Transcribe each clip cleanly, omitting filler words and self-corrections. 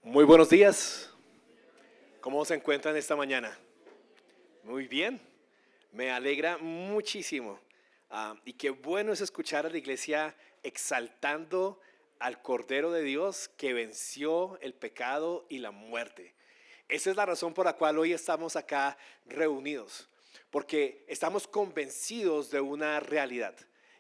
Muy buenos días. ¿Cómo se encuentran esta mañana? Muy bien. Me alegra muchísimo. Y qué bueno es escuchar a la iglesia exaltando al Cordero de Dios que venció el pecado y la muerte. Esa es la razón por la cual hoy estamos acá reunidos, porque estamos convencidos de una realidad,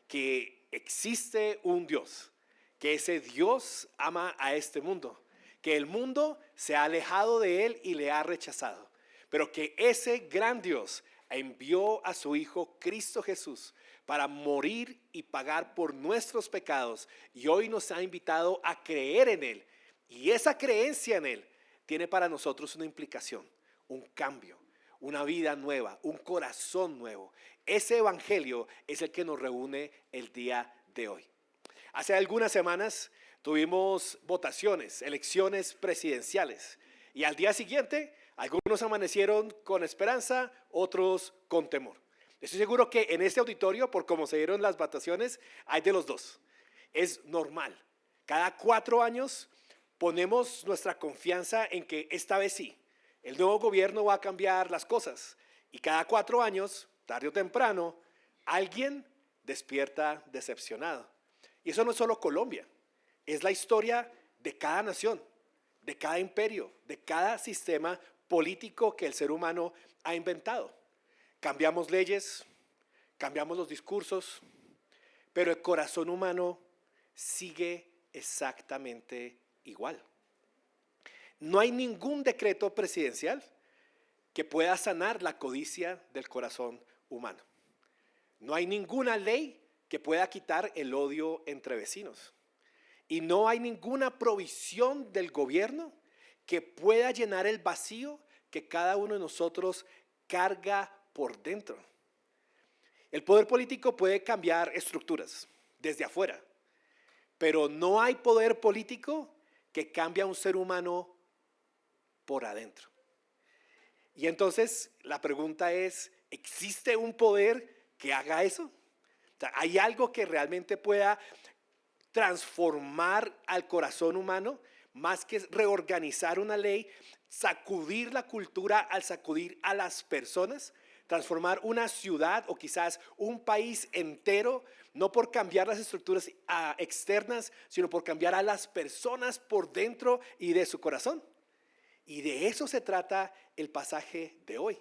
que existe un Dios, que ese Dios ama a este mundo, que el mundo se ha alejado de él y le ha rechazado, pero que ese gran Dios envió a su Hijo Cristo Jesús para morir y pagar por nuestros pecados, y hoy nos ha invitado a creer en él, y esa creencia en él tiene para nosotros una implicación, un cambio, una vida nueva, un corazón nuevo. Ese evangelio es el que nos reúne el día de hoy. Hace algunas semanas tuvimos votaciones, elecciones presidenciales, y al día siguiente algunos amanecieron con esperanza, otros con temor. Estoy seguro que en este auditorio, por cómo se dieron las votaciones, hay de los dos. Es normal. Cada 4 años ponemos nuestra confianza en que esta vez sí, el nuevo gobierno va a cambiar las cosas. Y cada 4 años, tarde o temprano, alguien despierta decepcionado. Y eso no es solo Colombia, es la historia de cada nación, de cada imperio, de cada sistema político que el ser humano ha inventado. Cambiamos leyes, cambiamos los discursos, pero el corazón humano sigue exactamente igual. No hay ningún decreto presidencial que pueda sanar la codicia del corazón humano. No hay ninguna ley que pueda quitar el odio entre vecinos. Y no hay ninguna provisión del gobierno que pueda llenar el vacío que cada uno de nosotros carga por dentro. El poder político puede cambiar estructuras desde afuera, pero no hay poder político que cambie a un ser humano por adentro. Y entonces la pregunta es, ¿existe un poder que haga eso? O sea, ¿hay algo que realmente pueda transformar al corazón humano, más que reorganizar una ley, sacudir la cultura al sacudir a las personas, transformar una ciudad o quizás un país entero, no por cambiar las estructuras externas, sino por cambiar a las personas por dentro y de su corazón? Y de eso se trata el pasaje de hoy,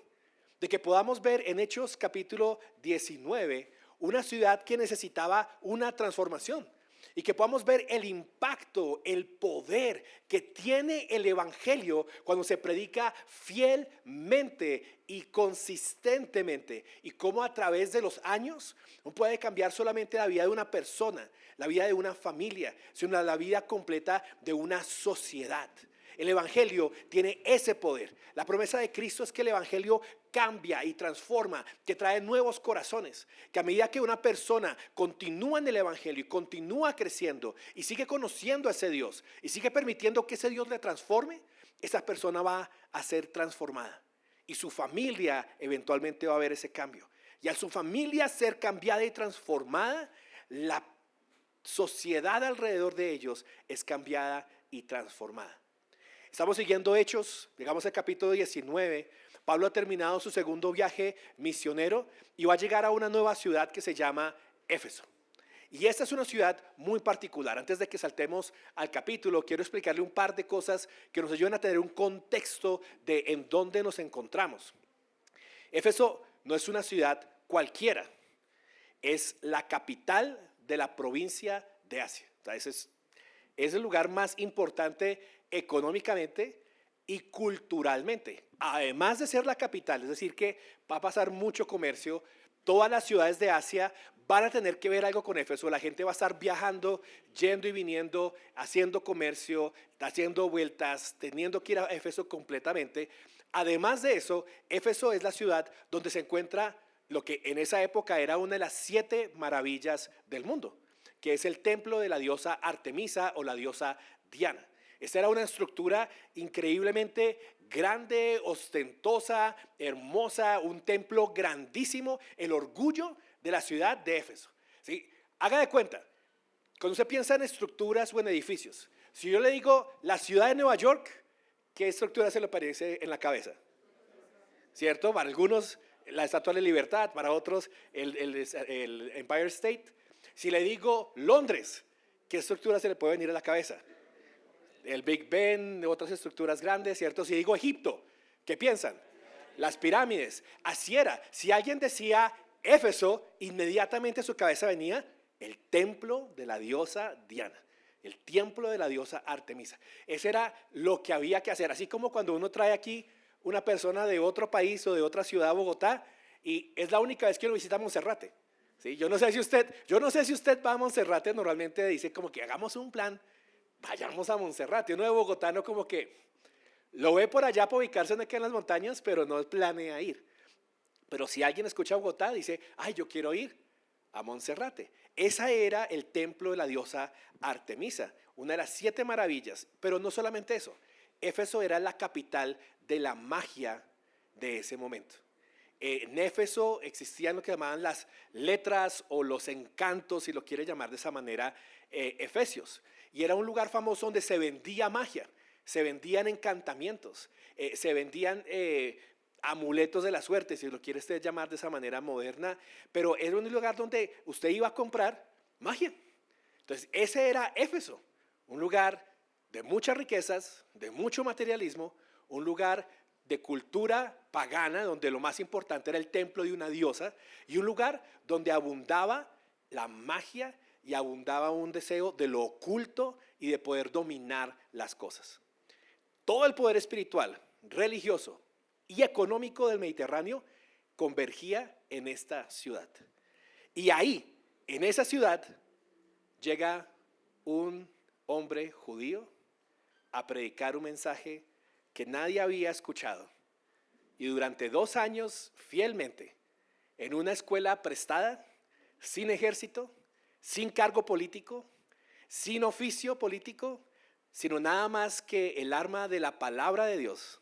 de que podamos ver en Hechos capítulo 19 una ciudad que necesitaba una transformación, y que podamos ver el impacto, el poder que tiene el evangelio cuando se predica fielmente y consistentemente, y cómo a través de los años no puede cambiar solamente la vida de una persona, la vida de una familia, sino la vida completa de una sociedad. El evangelio tiene ese poder. La promesa de Cristo es que el evangelio cambia y transforma, que trae nuevos corazones, que a medida que una persona continúa en el evangelio y continúa creciendo y sigue conociendo a ese Dios y sigue permitiendo que ese Dios le transforme, esa persona va a ser transformada y su familia eventualmente va a ver ese cambio. Y al su familia ser cambiada y transformada, la sociedad alrededor de ellos es cambiada y transformada. Estamos siguiendo Hechos, llegamos al capítulo 19. Pablo ha terminado su segundo viaje misionero y va a llegar a una nueva ciudad que se llama Éfeso. Y esta es una ciudad muy particular. Antes de que saltemos al capítulo, quiero explicarle un par de cosas que nos ayudan a tener un contexto de en dónde nos encontramos. Éfeso no es una ciudad cualquiera, es la capital de la provincia de Asia. O sea, es el lugar más importante económicamente y culturalmente, además de ser la capital, es decir que va a pasar mucho comercio. Todas las ciudades de Asia van a tener que ver algo con Éfeso. La gente va a estar viajando, yendo y viniendo, haciendo comercio, haciendo vueltas, teniendo que ir a Éfeso completamente. Además de eso, Éfeso es la ciudad donde se encuentra lo que en esa época era una de las 7 maravillas del mundo, que es el templo de la diosa Artemisa o la diosa Diana. Esta era una estructura increíblemente grande, ostentosa, hermosa, un templo grandísimo, el orgullo de la ciudad de Éfeso. ¿Sí? Haga de cuenta, cuando usted piensa en estructuras o en edificios, Si yo le digo la ciudad de Nueva York, ¿qué estructura se le aparece en la cabeza? ¿Cierto? Para algunos la Estatua de la Libertad, para otros el Empire State. Si le digo Londres, ¿qué estructura se le puede venir a la cabeza? El Big Ben, otras estructuras grandes, ¿cierto? Si digo Egipto, ¿qué piensan? Las pirámides. Así era. Si alguien decía Éfeso, inmediatamente a su cabeza venía el templo de la diosa Diana, el templo de la diosa Artemisa. Ese era lo que había que hacer. Así como cuando uno trae aquí una persona de otro país o de otra ciudad, Bogotá, y es la única vez que uno visita Monserrate. ¿Sí? Yo no sé si usted va a Monserrate, normalmente dice como que hagamos un plan, vayamos a Monserrate. Uno de bogotano como que lo ve por allá para ubicarse en las montañas, pero no planea ir. Pero si alguien escucha Bogotá, dice, ay, yo quiero ir a Monserrate. Esa era el templo de la diosa Artemisa, una de las 7 maravillas. Pero no solamente eso, Éfeso era la capital de la magia de ese momento. En Éfeso existían lo que llamaban las letras o los encantos, si lo quiere llamar de esa manera, efesios. Y era un lugar famoso donde se vendía magia, se vendían encantamientos, se vendían amuletos de la suerte, si lo quiere usted llamar de esa manera moderna, pero era un lugar donde usted iba a comprar magia. Entonces ese era Éfeso, un lugar de muchas riquezas, de mucho materialismo, un lugar de cultura pagana, donde lo más importante era el templo de una diosa, y un lugar donde abundaba la magia y abundaba un deseo de lo oculto y de poder dominar las cosas. Todo el poder espiritual, religioso y económico del Mediterráneo convergía en esta ciudad. Y ahí, en esa ciudad, llega un hombre judío a predicar un mensaje que nadie había escuchado. Y durante 2 años, fielmente, en una escuela prestada, sin ejército, sin cargo político, sin oficio político, sino nada más que el arma de la palabra de Dios,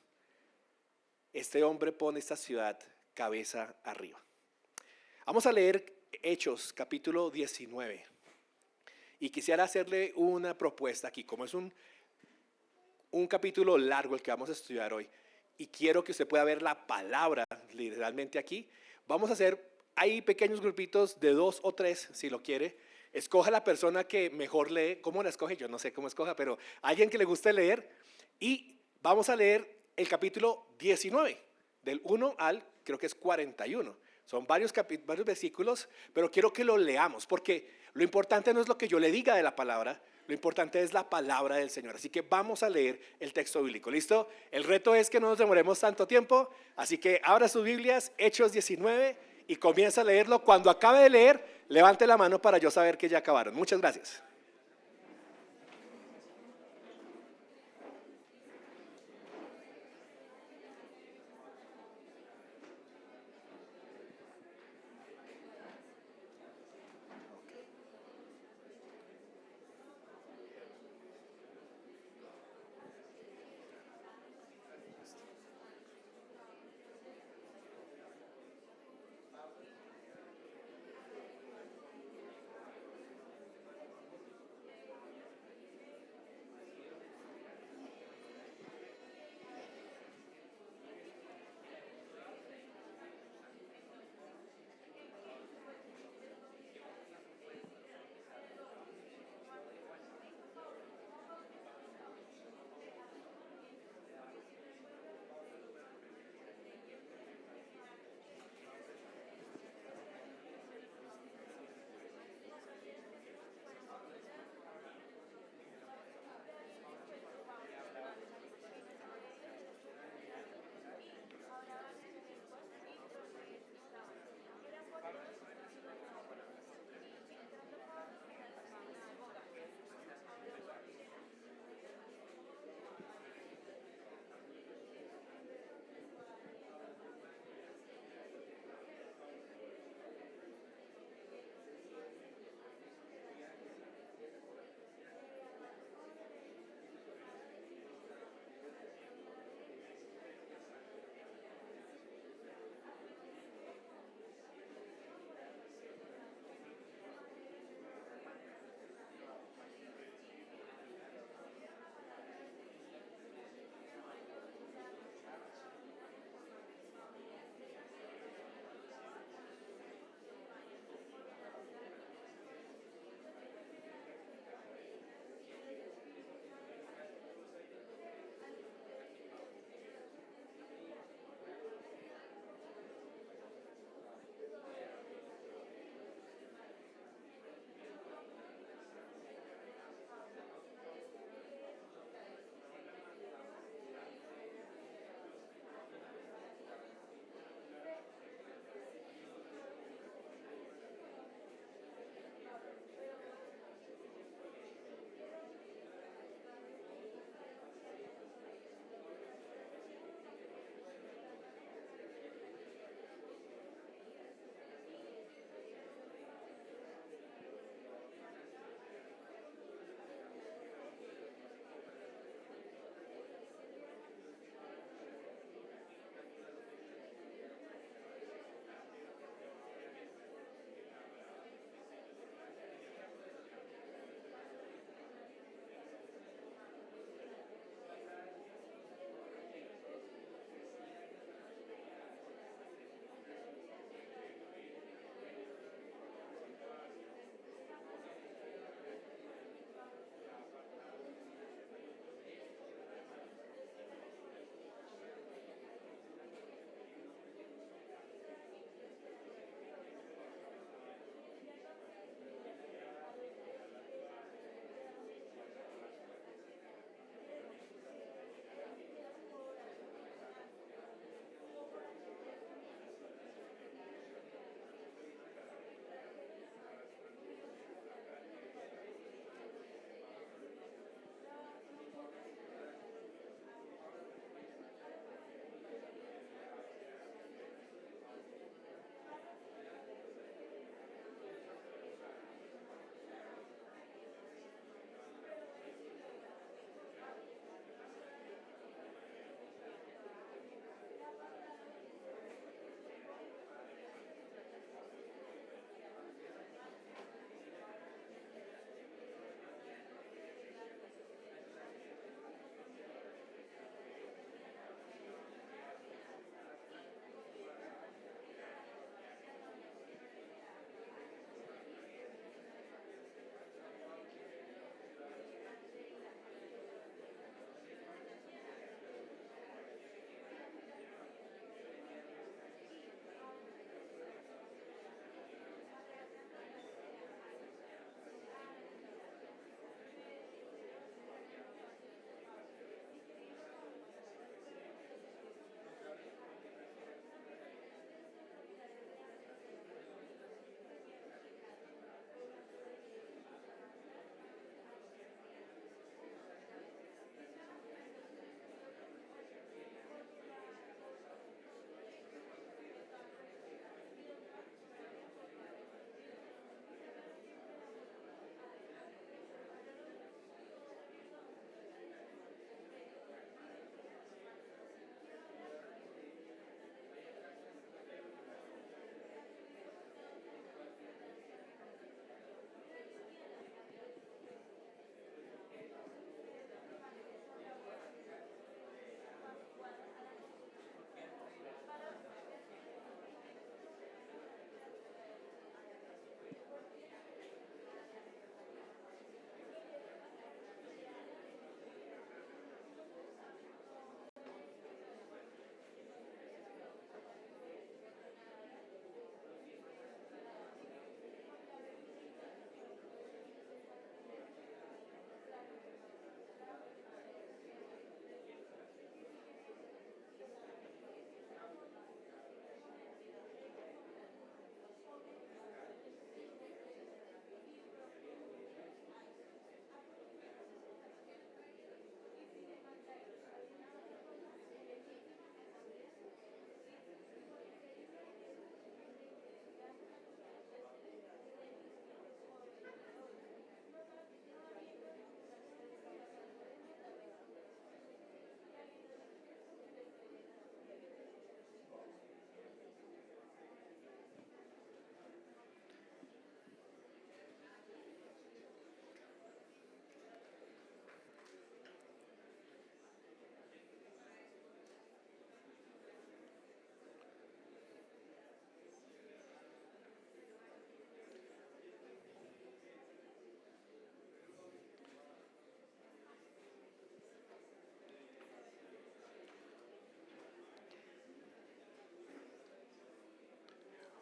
este hombre pone esta ciudad cabeza arriba. Vamos a leer Hechos capítulo 19. Y quisiera hacerle una propuesta aquí, como es un capítulo largo el que vamos a estudiar hoy, y quiero que usted pueda ver la palabra literalmente aquí. Vamos a hacer, hay pequeños grupitos de 2 o 3, si lo quiere. Escoja la persona que mejor lee. ¿Cómo la escoge? Yo no sé cómo escoja, pero alguien que le guste leer. Y vamos a leer el capítulo 19, del 1 al, creo que es 41. Son varios versículos, pero quiero que lo leamos, porque lo importante no es lo que yo le diga de la palabra, lo importante es la palabra del Señor. Así que vamos a leer el texto bíblico. ¿Listo? El reto es que no nos demoremos tanto tiempo, así que abra sus Biblias, Hechos 19, y comienza a leerlo. Cuando acabe de leer, levante la mano para yo saber que ya acabaron. Muchas gracias.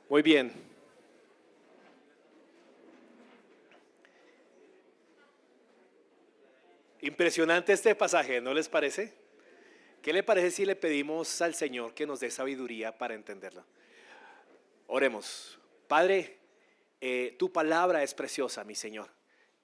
Muy bien. Impresionante este pasaje, ¿no les parece? ¿Qué le parece si le pedimos al Señor que nos dé sabiduría para entenderlo? Oremos. Padre, tu palabra es preciosa, mi Señor.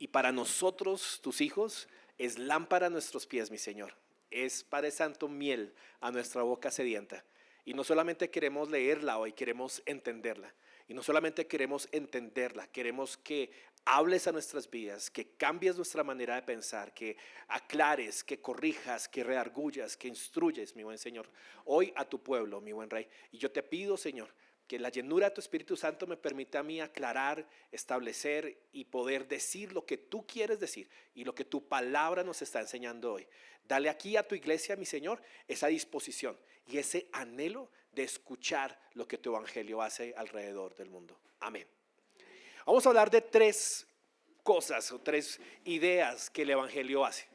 Y para nosotros, tus hijos, es lámpara a nuestros pies, mi Señor. Es, Padre Santo, miel a nuestra boca sedienta. Y no solamente queremos leerla hoy, queremos entenderla. Y no solamente queremos entenderla, queremos que hables a nuestras vidas, que cambies nuestra manera de pensar, que aclares, que corrijas, que redargullas, que instruyes, mi buen Señor, hoy a tu pueblo, mi buen Rey. Y yo te pido, Señor, que la llenura de tu Espíritu Santo me permita a mí aclarar, establecer y poder decir lo que tú quieres decir y lo que tu palabra nos está enseñando hoy. Dale aquí a tu iglesia, mi Señor, esa disposición y ese anhelo de escuchar lo que tu evangelio hace alrededor del mundo. Amén. Vamos a hablar de tres cosas o tres ideas que el evangelio hace.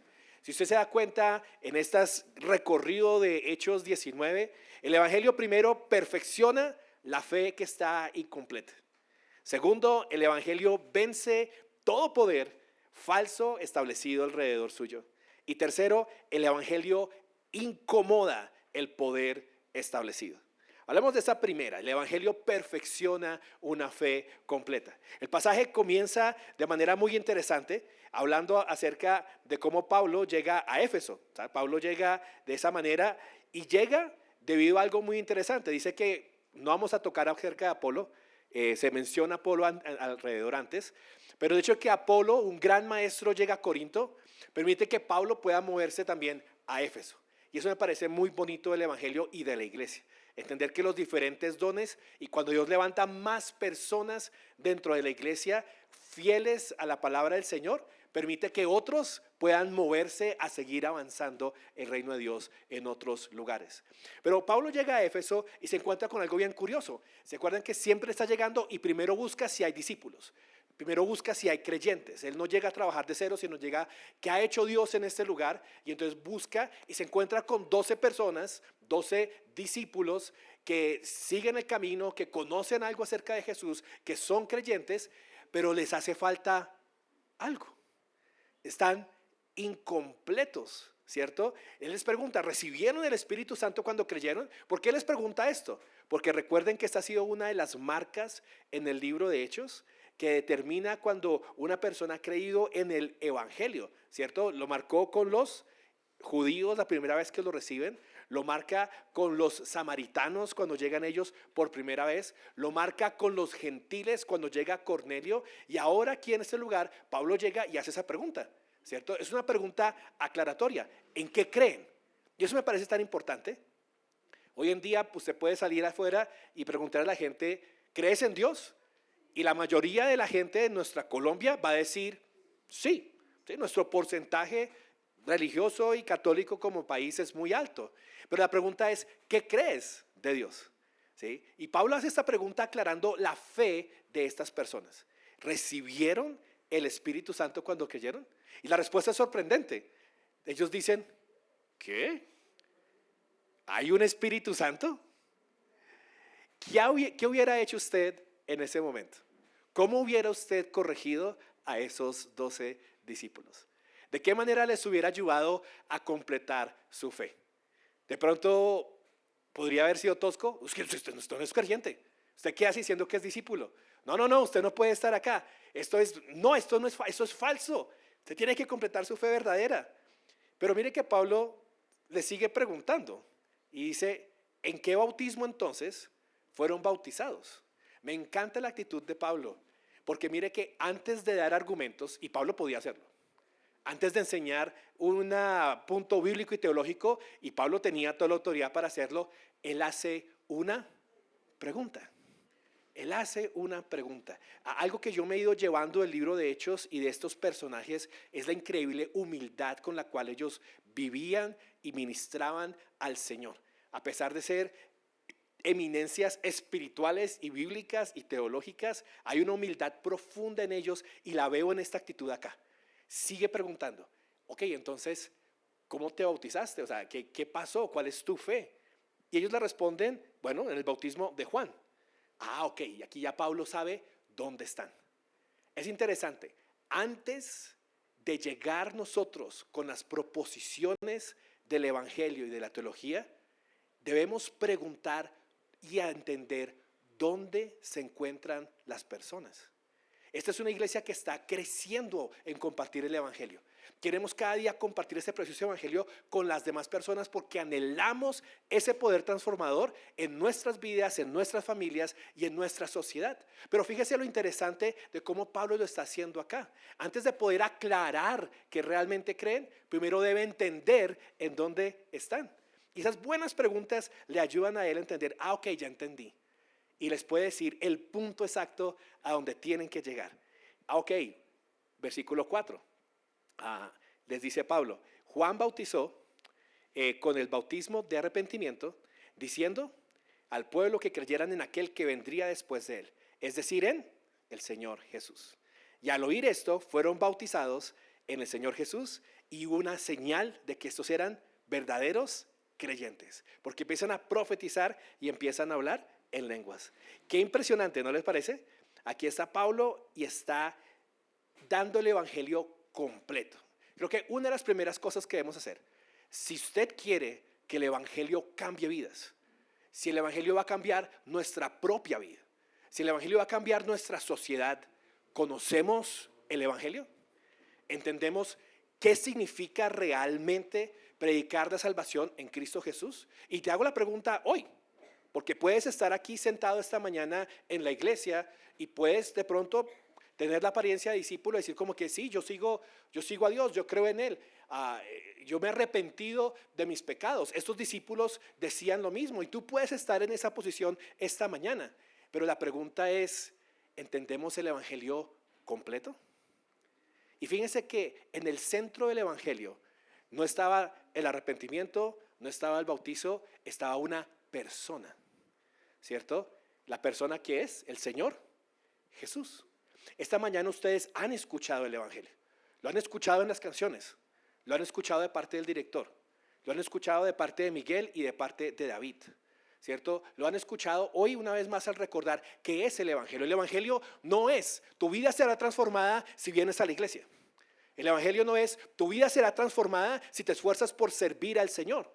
Si usted se da cuenta en este recorrido de Hechos 19, el evangelio primero perfecciona la fe que está incompleta. Segundo, el evangelio vence todo poder falso establecido alrededor suyo. Y tercero, el evangelio incomoda el poder establecido. Hablemos de esa primera. El evangelio perfecciona una fe completa. El pasaje comienza de manera muy interesante hablando acerca de cómo Pablo llega a Éfeso. O sea, Pablo llega de esa manera y llega debido a algo muy interesante. Dice que no vamos a tocar acerca de Apolo, se menciona Apolo alrededor antes, pero de hecho que Apolo, un gran maestro, llega a Corinto, permite que Pablo pueda moverse también a Éfeso. Y eso me parece muy bonito del evangelio y de la iglesia. Entender que los diferentes dones y cuando Dios levanta más personas dentro de la iglesia fieles a la palabra del Señor, permite que otros puedan moverse a seguir avanzando el reino de Dios en otros lugares. Pero Pablo llega a Éfeso y se encuentra con algo bien curioso. ¿Se acuerdan que siempre está llegando y primero busca si hay discípulos? Primero busca si hay creyentes. Él no llega a trabajar de cero, sino llega qué ha hecho Dios en este lugar. Y entonces busca y se encuentra con 12 personas, 12 discípulos que siguen el camino, que conocen algo acerca de Jesús, que son creyentes, pero les hace falta algo. Están incompletos, ¿cierto? Él les pregunta, ¿recibieron el Espíritu Santo cuando creyeron? ¿Por qué les pregunta esto? Porque recuerden que esta ha sido una de las marcas en el libro de Hechos que determina cuando una persona ha creído en el Evangelio, ¿cierto? Lo marcó con los judíos la primera vez que lo reciben, lo marca con los samaritanos cuando llegan ellos por primera vez, lo marca con los gentiles cuando llega Cornelio, y ahora aquí en este lugar Pablo llega y hace esa pregunta, ¿cierto? Es una pregunta aclaratoria, ¿en qué creen? Y eso me parece tan importante. Hoy en día usted puede salir afuera y preguntar a la gente, ¿crees en Dios? Y la mayoría de la gente de nuestra Colombia va a decir, sí, ¿sí? Nuestro porcentaje religioso y católico como país es muy alto. Pero la pregunta es, ¿qué crees de Dios? ¿Sí? Y Pablo hace esta pregunta aclarando la fe de estas personas. ¿Recibieron el Espíritu Santo cuando creyeron? Y la respuesta es sorprendente. Ellos dicen, ¿qué? ¿Hay un Espíritu Santo? ¿Qué hubiera hecho usted en ese momento? ¿Cómo hubiera usted corregido a esos 12 discípulos? ¿De qué manera les hubiera ayudado a completar su fe? De pronto podría haber sido tosco. Usted no es creyente. ¿Usted qué hace diciendo que es discípulo? No, usted no puede estar acá. Esto es falso. Usted tiene que completar su fe verdadera. Pero mire que Pablo le sigue preguntando y dice, ¿en qué bautismo entonces fueron bautizados? Me encanta la actitud de Pablo, porque mire que antes de dar argumentos, y Pablo podía hacerlo, antes de enseñar un punto bíblico y teológico, y Pablo tenía toda la autoridad para hacerlo, él hace una pregunta. Él hace una pregunta. Algo que yo me he ido llevando del libro de Hechos y de estos personajes es la increíble humildad con la cual ellos vivían y ministraban al Señor. A pesar de ser eminencias espirituales y bíblicas y teológicas, hay una humildad profunda en ellos y la veo en esta actitud acá. Sigue preguntando, ok, entonces, ¿cómo te bautizaste? O sea, ¿qué pasó? ¿Cuál es tu fe? Y ellos le responden, bueno, en el bautismo de Juan. Ok, y aquí ya Pablo sabe dónde están. Es interesante, antes de llegar nosotros con las proposiciones del Evangelio y de la teología, debemos preguntar y entender dónde se encuentran las personas. Esta es una iglesia que está creciendo en compartir el Evangelio. Queremos cada día compartir este precioso Evangelio con las demás personas porque anhelamos ese poder transformador en nuestras vidas, en nuestras familias y en nuestra sociedad. Pero fíjese lo interesante de cómo Pablo lo está haciendo acá. Antes de poder aclarar que realmente creen, primero debe entender en dónde están. Y esas buenas preguntas le ayudan a él a entender, ok, ya entendí. Y les puede decir el punto exacto a donde tienen que llegar. Ok, versículo 4. Les dice Pablo, Juan bautizó con el bautismo de arrepentimiento, diciendo al pueblo que creyeran en aquel que vendría después de él, es decir, en el Señor Jesús. Y al oír esto, fueron bautizados en el Señor Jesús y una señal de que estos eran verdaderos creyentes, porque empiezan a profetizar y empiezan a hablar en lenguas. Qué impresionante, ¿no les parece? Aquí está Pablo y está dando el evangelio completo. Creo que una de las primeras cosas que debemos hacer, si usted quiere que el evangelio cambie vidas, si el evangelio va a cambiar nuestra propia vida, si el evangelio va a cambiar nuestra sociedad, ¿conocemos el evangelio? ¿Entendemos qué significa realmente predicar la salvación en Cristo Jesús? Y te hago la pregunta hoy, porque puedes estar aquí sentado esta mañana en la iglesia y puedes de pronto tener la apariencia de discípulo y decir como que sí, yo sigo a Dios, yo creo en Él, yo me he arrepentido de mis pecados. Estos discípulos decían lo mismo y tú puedes estar en esa posición esta mañana. Pero la pregunta es, ¿entendemos el evangelio completo? Y fíjense que en el centro del evangelio no estaba el arrepentimiento, no estaba el bautizo, estaba una persona, ¿cierto? La persona que es el Señor Jesús. Esta mañana ustedes han escuchado el evangelio, lo han escuchado en las canciones, lo han escuchado de parte del director, lo han escuchado de parte de Miguel y de parte de David, ¿cierto? Lo han escuchado hoy una vez más al recordar qué es el evangelio. El evangelio no es tu vida será transformada si vienes a la iglesia. El evangelio no es tu vida será transformada si te esfuerzas por servir al Señor.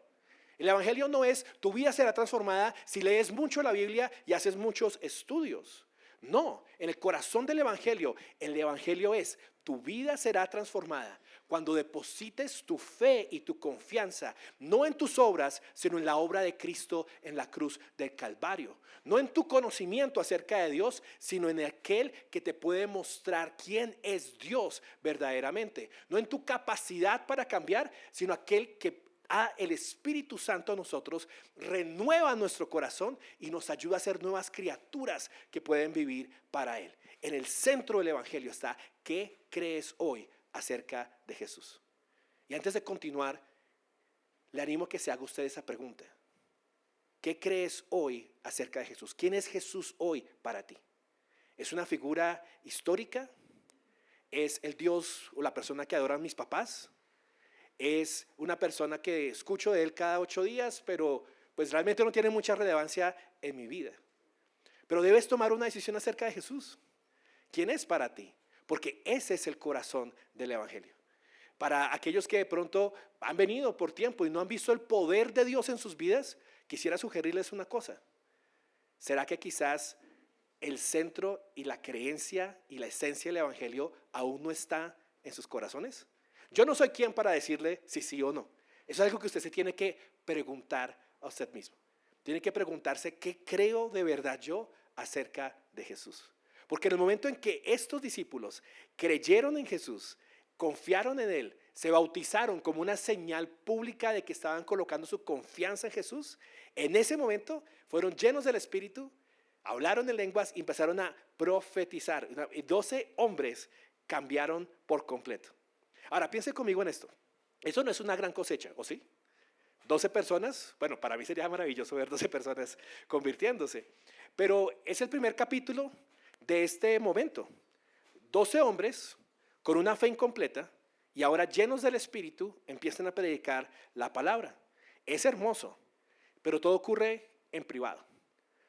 El evangelio no es tu vida será transformada si lees mucho la Biblia y haces muchos estudios. No, en el corazón del evangelio, el evangelio es tu vida será transformada cuando deposites tu fe y tu confianza, no en tus obras, sino en la obra de Cristo en la cruz del Calvario. No en tu conocimiento acerca de Dios, sino en aquel que te puede mostrar quién es Dios verdaderamente. No en tu capacidad para cambiar, sino aquel que el Espíritu Santo a nosotros renueva nuestro corazón y nos ayuda a ser nuevas criaturas que pueden vivir para Él. En el centro del evangelio está ¿qué crees hoy acerca de Jesús? Y antes de continuar, le animo a que se haga usted esa pregunta. ¿Qué crees hoy acerca de Jesús? ¿Quién es Jesús hoy para ti? ¿Es una figura histórica? ¿Es el Dios o la persona que adoran mis papás? Es una persona que escucho de él cada 8 días, pero pues realmente no tiene mucha relevancia en mi vida. Pero debes tomar una decisión acerca de Jesús. ¿Quién es para ti? Porque ese es el corazón del evangelio. Para aquellos que de pronto han venido por tiempo y no han visto el poder de Dios en sus vidas, quisiera sugerirles una cosa. ¿Será que quizás el centro y la creencia y la esencia del evangelio aún no está en sus corazones? Yo no soy quien para decirle si sí o no. Eso es algo que usted se tiene que preguntar a usted mismo. Tiene que preguntarse qué creo de verdad yo acerca de Jesús. Porque en el momento en que estos discípulos creyeron en Jesús, confiaron en Él, se bautizaron como una señal pública de que estaban colocando su confianza en Jesús, en ese momento fueron llenos del Espíritu, hablaron en lenguas y empezaron a profetizar. Y 12 hombres cambiaron por completo. Ahora, piense conmigo en esto. Eso no es una gran cosecha, ¿o sí? 12 personas, bueno, para mí sería maravilloso ver 12 personas convirtiéndose. Pero es el primer capítulo de este momento. 12 hombres con una fe incompleta y ahora llenos del Espíritu empiezan a predicar la palabra. Es hermoso, pero todo ocurre en privado.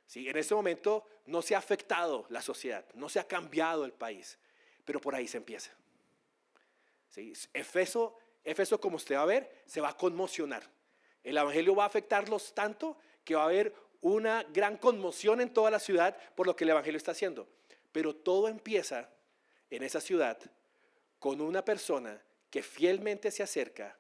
¿sí? En este momento no se ha afectado la sociedad, no se ha cambiado el país, pero por ahí se empieza. ¿Sí? Éfeso, como usted va a ver, se va a conmocionar. El evangelio va a afectarlos tanto que va a haber una gran conmoción en toda la ciudad por lo que el evangelio está haciendo. Pero todo empieza en esa ciudad con una persona que fielmente se acerca,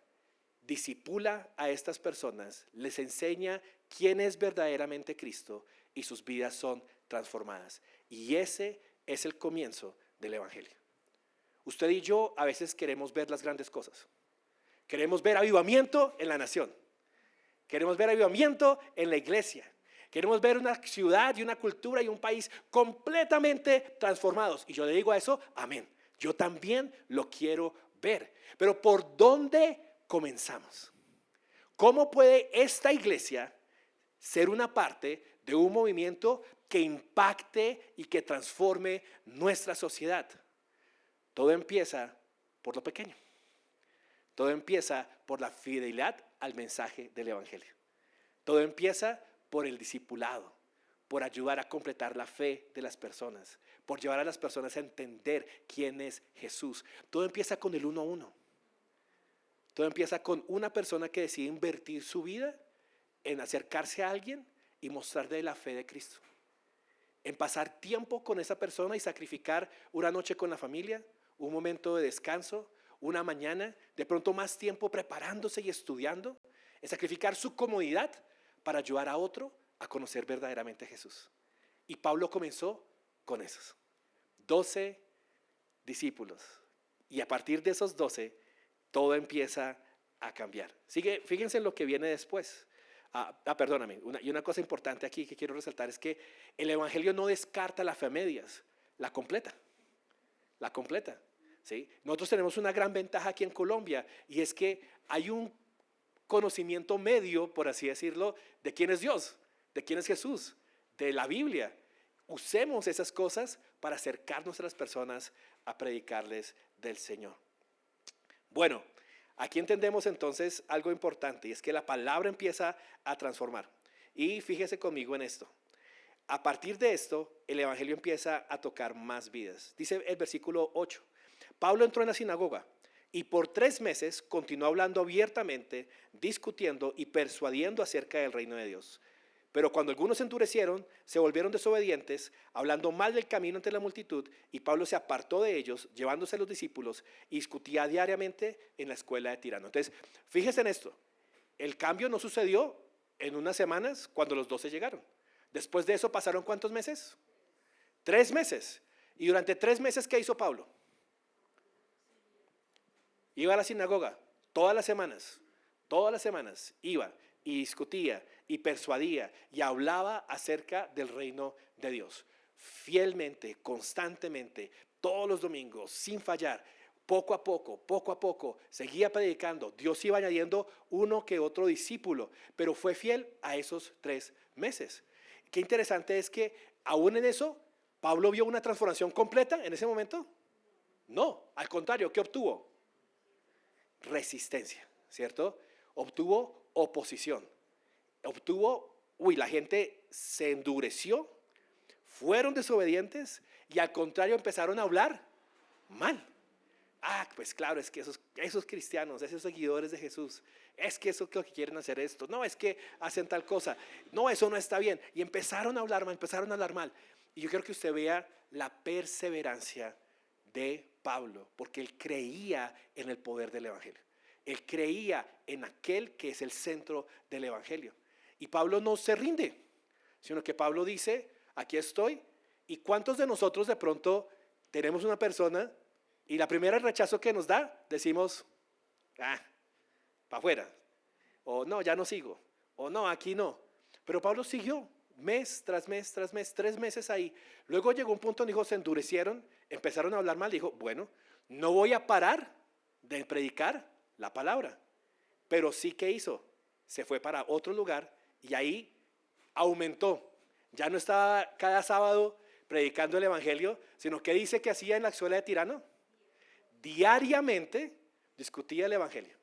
discipula a estas personas, les enseña quién es verdaderamente Cristo y sus vidas son transformadas. Y ese es el comienzo del evangelio. Usted y yo a veces queremos ver las grandes cosas. Queremos ver avivamiento en la nación. Queremos ver avivamiento en la iglesia. Queremos ver una ciudad y una cultura y un país completamente transformados. Y yo le digo a eso, amén. Yo también lo quiero ver. Pero ¿por dónde comenzamos? ¿Cómo puede esta iglesia ser una parte de un movimiento que impacte y que transforme nuestra sociedad? Todo empieza por lo pequeño. Todo empieza por la fidelidad al mensaje del evangelio. Todo empieza por el discipulado, por ayudar a completar la fe de las personas, por llevar a las personas a entender quién es Jesús. Todo empieza con el 1-1. Todo empieza con una persona que decide invertir su vida en acercarse a alguien y mostrarle la fe de Cristo. En pasar tiempo con esa persona y sacrificar una noche con la familia, un momento de descanso, una mañana, de pronto más tiempo preparándose y estudiando, en sacrificar su comodidad para ayudar a otro a conocer verdaderamente a Jesús. Y Pablo comenzó con esos 12 discípulos. Y a partir de esos 12, todo empieza a cambiar. Fíjense en lo que viene después. Perdóname, y una cosa importante aquí que quiero resaltar es que el evangelio no descarta la fe a medias, la completa. La completa. ¿Sí? Nosotros tenemos una gran ventaja aquí en Colombia y es que hay un conocimiento medio, por así decirlo, de quién es Dios, de quién es Jesús, de la Biblia. Usemos esas cosas para acercarnos a las personas a predicarles del Señor. Bueno, aquí entendemos entonces algo importante y es que la palabra empieza a transformar. Y fíjese conmigo en esto. A partir de esto, el evangelio empieza a tocar más vidas. Dice el versículo 8. Pablo entró en la sinagoga y por 3 meses continuó hablando abiertamente, discutiendo y persuadiendo acerca del reino de Dios. Pero cuando algunos se endurecieron, se volvieron desobedientes, hablando mal del camino entre la multitud, y Pablo se apartó de ellos, llevándose a los discípulos, y discutía diariamente en la escuela de Tirano. Entonces, fíjese en esto, el cambio no sucedió en unas semanas cuando los 12 llegaron. Después de eso pasaron ¿cuántos meses? 3 meses. Y durante 3 meses, ¿qué hizo Pablo? Iba a la sinagoga todas las semanas iba y discutía y persuadía y hablaba acerca del reino de Dios. Fielmente, constantemente, todos los domingos, sin fallar, poco a poco, seguía predicando. Dios iba añadiendo uno que otro discípulo, pero fue fiel a esos 3 meses. Qué interesante es que aún en eso, ¿Pablo vio una transformación completa en ese momento? No, al contrario, ¿qué obtuvo? Resistencia, ¿cierto? Obtuvo oposición. La gente se endureció, fueron desobedientes y al contrario empezaron a hablar mal. Pues claro, es que esos cristianos, esos seguidores de Jesús, es que eso es lo que quieren hacer esto. No, es que hacen tal cosa. No, eso no está bien. Y empezaron a hablar mal, Y yo quiero que usted vea la perseverancia de Pablo, porque él creía en el poder del evangelio. Él creía en aquel que es el centro del evangelio. Y Pablo no se rinde, sino que Pablo dice, aquí estoy. ¿Y cuántos de nosotros de pronto tenemos una persona y la primera rechazo que nos da, decimos, para afuera, o no, ya no sigo, o no, aquí no? Pero Pablo siguió mes tras mes, 3 meses ahí. Luego llegó un punto donde dijo, se endurecieron, empezaron a hablar mal, dijo, bueno, no voy a parar de predicar la palabra. Pero sí, que hizo, se fue para otro lugar y ahí aumentó. Ya no estaba cada sábado predicando el evangelio, sino que dice que hacía en la escuela de Tirano. Diariamente discutía el evangelio.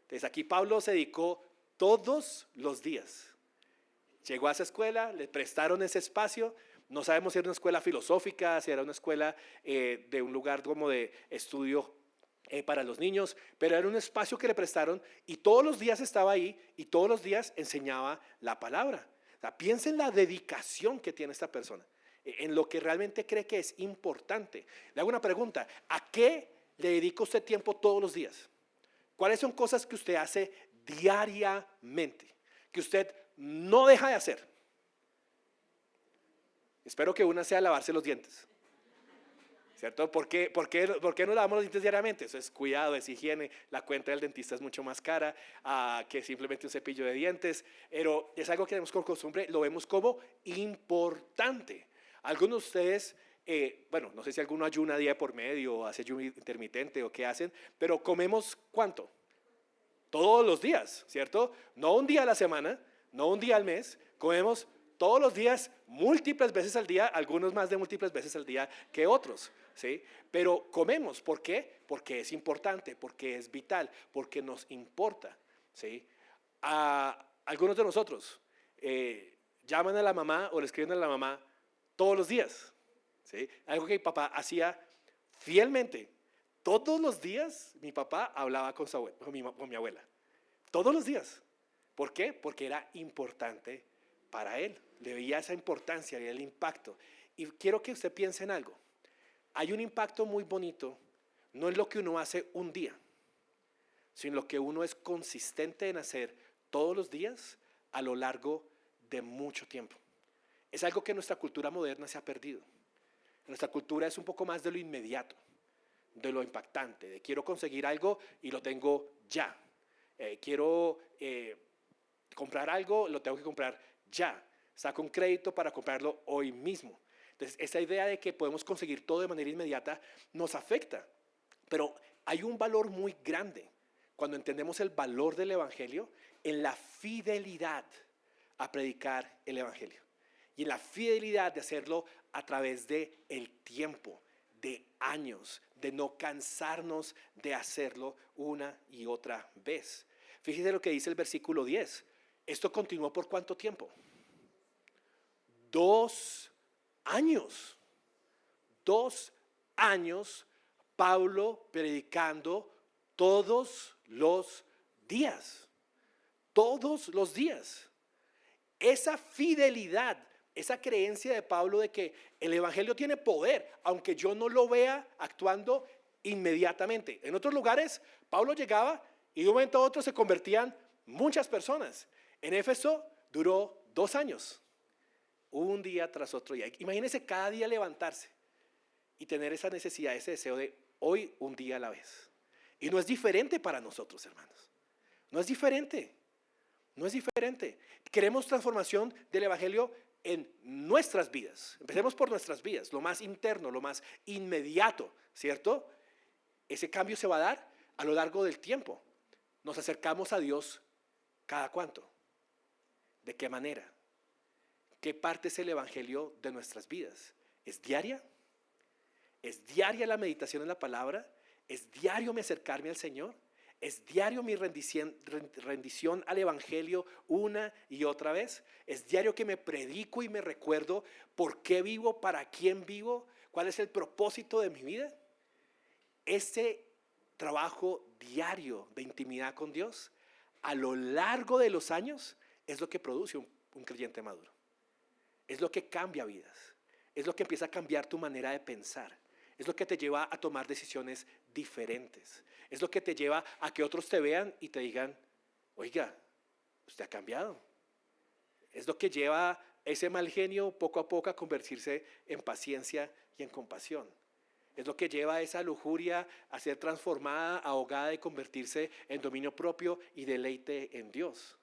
Entonces aquí Pablo se dedicó todos los días. Llegó a esa escuela, le prestaron ese espacio. No sabemos si era una escuela filosófica, si era una escuela de un lugar como de estudio para los niños, pero era un espacio que le prestaron y todos los días estaba ahí y todos los días enseñaba la palabra. O sea, piensa en la dedicación que tiene esta persona, en lo que realmente cree que es importante. Le hago una pregunta: ¿a qué le dedica usted tiempo todos los días? ¿Cuáles son cosas que usted hace diariamente, que usted no deja de hacer? Espero que una sea lavarse los dientes, ¿cierto? ¿Por qué no lavamos los dientes diariamente? Eso es cuidado, es higiene. La cuenta del dentista es mucho más cara que simplemente un cepillo de dientes, pero es algo que tenemos por costumbre, lo vemos como importante. Algunos de ustedes, bueno, no sé si alguno ayuna día por medio, o hace ayuno intermitente o qué hacen, pero comemos ¿cuánto? Todos los días, ¿cierto? No un día a la semana, no un día al mes, comemos todos los días, múltiples veces al día, algunos más de múltiples veces al día que otros, ¿sí? Pero comemos, ¿por qué? Porque es importante, porque es vital, porque nos importa, ¿sí? Algunos de nosotros llaman a la mamá o le escriben a la mamá todos los días, ¿sí? Algo que mi papá hacía fielmente. Todos los días mi papá hablaba con mi abuela. Todos los días. ¿Por qué? Porque era importante para él. Le veía esa importancia y el impacto. Y quiero que usted piense en algo. Hay un impacto muy bonito, no en lo que uno hace un día, sino en lo que uno es consistente en hacer todos los días a lo largo de mucho tiempo. Es algo que en nuestra cultura moderna se ha perdido. Nuestra cultura es un poco más de lo inmediato, de lo impactante, de quiero conseguir algo y lo tengo ya. Quiero comprar algo, lo tengo que comprar ya. Saco un crédito para comprarlo hoy mismo. Entonces, esa idea de que podemos conseguir todo de manera inmediata nos afecta. Pero hay un valor muy grande cuando entendemos el valor del Evangelio en la fidelidad a predicar el Evangelio. Y en la fidelidad de hacerlo a través del tiempo, de años, de no cansarnos de hacerlo una y otra vez. Fíjese lo que dice el versículo 10. ¿Esto continuó por cuánto tiempo? 2 años. 2 años Pablo predicando todos los días. Todos los días. Esa fidelidad, esa creencia de Pablo de que el Evangelio tiene poder, aunque yo no lo vea actuando inmediatamente. En otros lugares, Pablo llegaba y de un momento a otro se convertían muchas personas. En Éfeso duró 2 años, un día tras otro día. Imagínense cada día levantarse y tener esa necesidad, ese deseo de hoy un día a la vez. Y no es diferente para nosotros, hermanos. No es diferente. No es diferente. Queremos transformación del Evangelio en nuestras vidas. Empecemos por nuestras vidas, lo más interno, lo más inmediato, ¿cierto? Ese cambio se va a dar a lo largo del tiempo. Nos acercamos a Dios cada cuánto. ¿De qué manera? ¿Qué parte es el Evangelio de nuestras vidas? ¿Es diaria? ¿Es diaria la meditación en la palabra? ¿Es diario mi acercarme al Señor? ¿Es diario mi rendición al Evangelio una y otra vez? ¿Es diario que me predico y me recuerdo por qué vivo, para quién vivo, cuál es el propósito de mi vida? Ese trabajo diario de intimidad con Dios a lo largo de los años es lo que produce un creyente maduro. Es lo que cambia vidas. Es lo que empieza a cambiar tu manera de pensar. Es lo que te lleva a tomar decisiones diferentes. Es lo que te lleva a que otros te vean y te digan, oiga, usted ha cambiado. Es lo que lleva ese mal genio poco a poco a convertirse en paciencia y en compasión. Es lo que lleva a esa lujuria a ser transformada, ahogada y convertirse en dominio propio y deleite en Dios.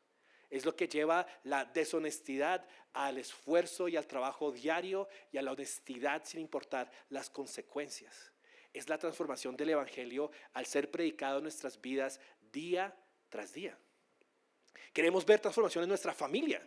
Es lo que lleva la deshonestidad al esfuerzo y al trabajo diario y a la honestidad sin importar las consecuencias. Es la transformación del Evangelio al ser predicado en nuestras vidas día tras día. Queremos ver transformación en nuestra familia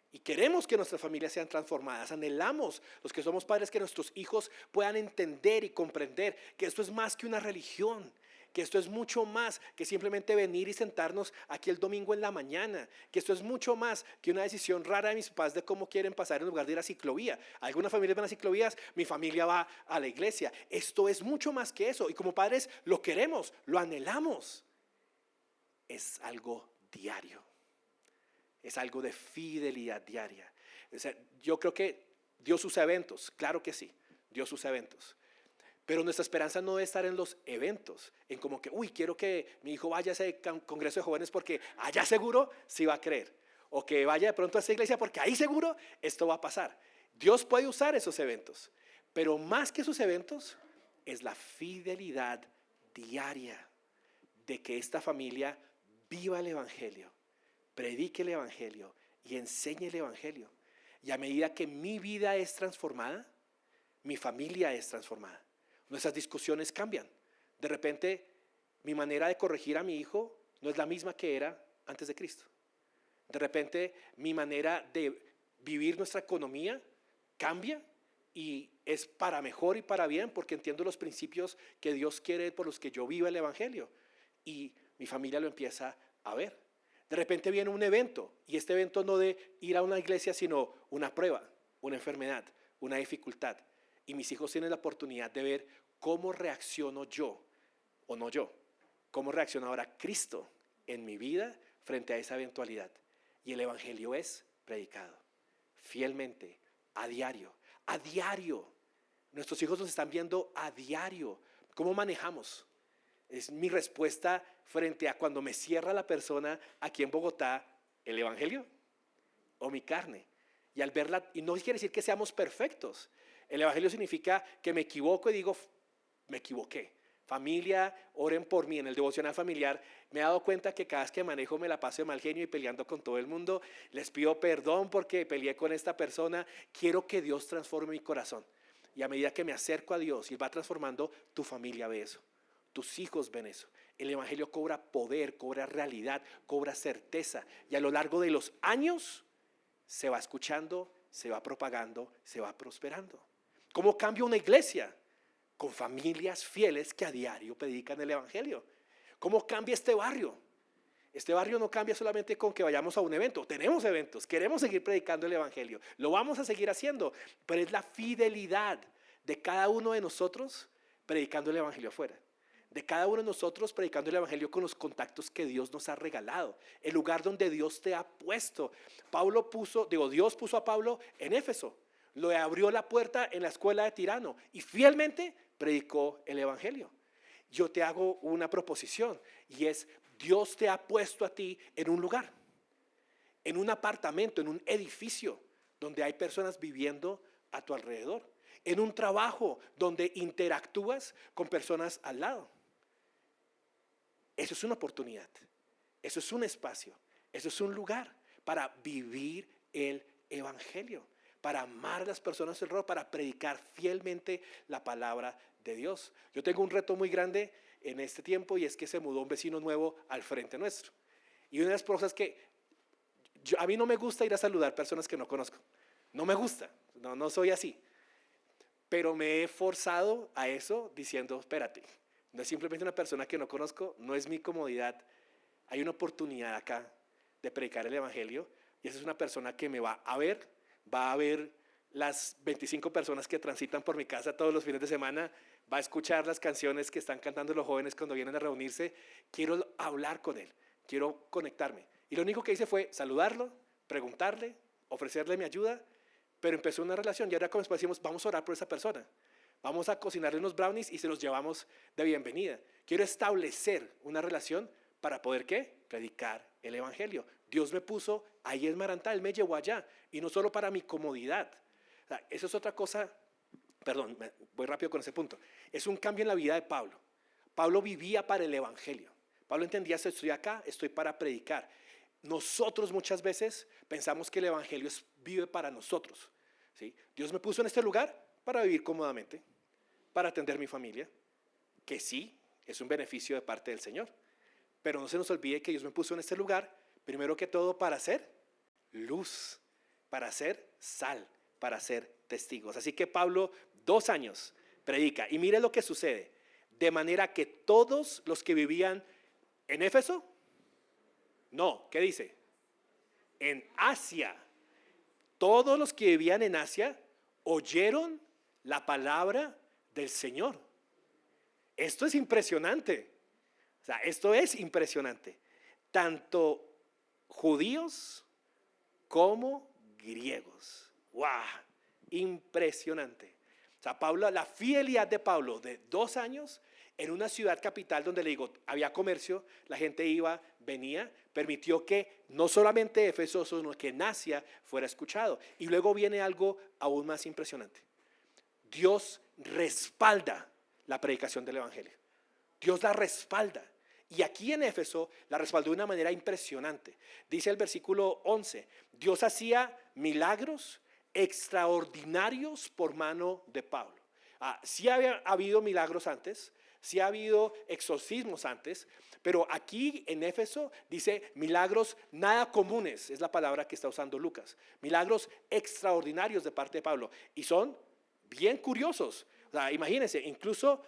y queremos que nuestras familias sean transformadas. Anhelamos, los que somos padres, que nuestros hijos puedan entender y comprender que esto es más que una religión, que esto es mucho más que simplemente venir y sentarnos aquí el domingo en la mañana, que esto es mucho más que una decisión rara de mis papás de cómo quieren pasar en lugar de ir a ciclovía. Algunas familias van a ciclovías, mi familia va a la iglesia. Esto es mucho más que eso y como padres lo queremos, lo anhelamos. Es algo diario, es algo de fidelidad diaria. O sea, yo creo que Dios usa eventos, claro que sí, Dios usa eventos. Pero nuestra esperanza no debe estar en los eventos, en como que, quiero que mi hijo vaya a ese congreso de jóvenes porque allá seguro sí va a creer. O que vaya de pronto a esa iglesia porque ahí seguro esto va a pasar. Dios puede usar esos eventos, pero más que esos eventos es la fidelidad diaria de que esta familia viva el evangelio, predique el evangelio y enseñe el evangelio. Y a medida que mi vida es transformada, mi familia es transformada. Nuestras discusiones cambian. De repente, mi manera de corregir a mi hijo no es la misma que era antes de Cristo. De repente, mi manera de vivir nuestra economía cambia y es para mejor y para bien porque entiendo los principios que Dios quiere por los que yo viva el evangelio. Y mi familia lo empieza a ver. De repente viene un evento y este evento no de ir a una iglesia sino una prueba, una enfermedad, una dificultad. Y mis hijos tienen la oportunidad de ver cómo reacciono yo, o no yo, cómo reacciona ahora Cristo en mi vida frente a esa eventualidad. Y el evangelio es predicado fielmente, a diario, a diario. Nuestros hijos nos están viendo a diario. ¿Cómo manejamos? Es mi respuesta frente a cuando me cierra la persona aquí en Bogotá, el evangelio o mi carne. Y al verla, y no quiere decir que seamos perfectos. El evangelio significa que me equivoco y digo, me equivoqué. Familia, oren por mí. En el devocional familiar me he dado cuenta que cada vez que manejo me la paso de mal genio y peleando con todo el mundo. Les pido perdón porque peleé con esta persona. Quiero que Dios transforme mi corazón. Y a medida que me acerco a Dios y va transformando, tu familia ve eso. Tus hijos ven eso. El evangelio cobra poder, cobra realidad, cobra certeza. Y a lo largo de los años se va escuchando, se va propagando, se va prosperando. ¿Cómo cambia una iglesia? Con familias fieles que a diario predican el evangelio. ¿Cómo cambia este barrio? Este barrio no cambia solamente con que vayamos a un evento. Tenemos eventos, queremos seguir predicando el evangelio. Lo vamos a seguir haciendo, pero es la fidelidad de cada uno de nosotros predicando el evangelio afuera. De cada uno de nosotros predicando el evangelio con los contactos que Dios nos ha regalado, el lugar donde Dios te ha puesto. Dios puso a Pablo en Éfeso, le abrió la puerta en la escuela de Tirano y fielmente predicó el evangelio. Yo te hago una proposición y es: Dios te ha puesto a ti en un lugar, en un apartamento, en un edificio donde hay personas viviendo a tu alrededor, en un trabajo donde interactúas con personas al lado. Eso es una oportunidad, eso es un espacio, eso es un lugar para vivir el evangelio, para amar a las personas alrededor, para predicar fielmente la palabra de Dios. Yo tengo un reto muy grande en este tiempo y es que se mudó un vecino nuevo al frente nuestro. Y una de las cosas que a mí no me gusta ir a saludar personas que no conozco, no me gusta, no soy así. Pero me he forzado a eso diciendo, espérate, no es simplemente una persona que no conozco, no es mi comodidad. Hay una oportunidad acá de predicar el evangelio y esa es una persona que me va a ver las 25 personas que transitan por mi casa todos los fines de semana, va a escuchar las canciones que están cantando los jóvenes cuando vienen a reunirse. Quiero hablar con él, quiero conectarme. Y lo único que hice fue saludarlo, preguntarle, ofrecerle mi ayuda, pero empezó una relación y ahora como después decimos, vamos a orar por esa persona. Vamos a cocinarle unos brownies y se los llevamos de bienvenida. Quiero establecer una relación para poder, ¿qué? Predicar el evangelio. Dios me puso ahí en Marantá, Él me llevó allá y no solo para mi comodidad. O sea, eso es otra cosa, perdón, voy rápido con ese punto. Es un cambio en la vida de Pablo. Pablo vivía para el evangelio. Pablo entendía, estoy acá, estoy para predicar. Nosotros muchas veces pensamos que el evangelio vive para nosotros, ¿sí? Dios me puso en este lugar para vivir cómodamente, para atender mi familia, que sí, es un beneficio de parte del Señor. Pero no se nos olvide que Dios me puso en este lugar, primero que todo para ser luz, para ser sal, para ser testigos. Así que Pablo, 2 años predica y mire lo que sucede. de manera que todos los que vivían en Éfeso, no, ¿qué dice? En Asia, todos los que vivían en Asia oyeron la palabra del Señor. Esto es impresionante. O sea, esto es impresionante. Tanto judíos como griegos. ¡Wow! Impresionante. O sea, Pablo, la fidelidad de Pablo de 2 años en una ciudad capital donde le digo, había comercio, la gente iba, venía, permitió que no solamente Éfeso, sino que en Asia fuera escuchado. Y luego viene algo aún más impresionante. Dios respalda la predicación del evangelio. Dios la respalda. Y aquí en Éfeso la respaldó de una manera impresionante. Dice el versículo 11, Dios hacía milagros extraordinarios por mano de Pablo. Sí había habido milagros antes, sí ha habido exorcismos antes, pero aquí en Éfeso dice milagros nada comunes, es la palabra que está usando Lucas. Milagros extraordinarios de parte de Pablo. Y son bien curiosos. O sea, imagínense, incluso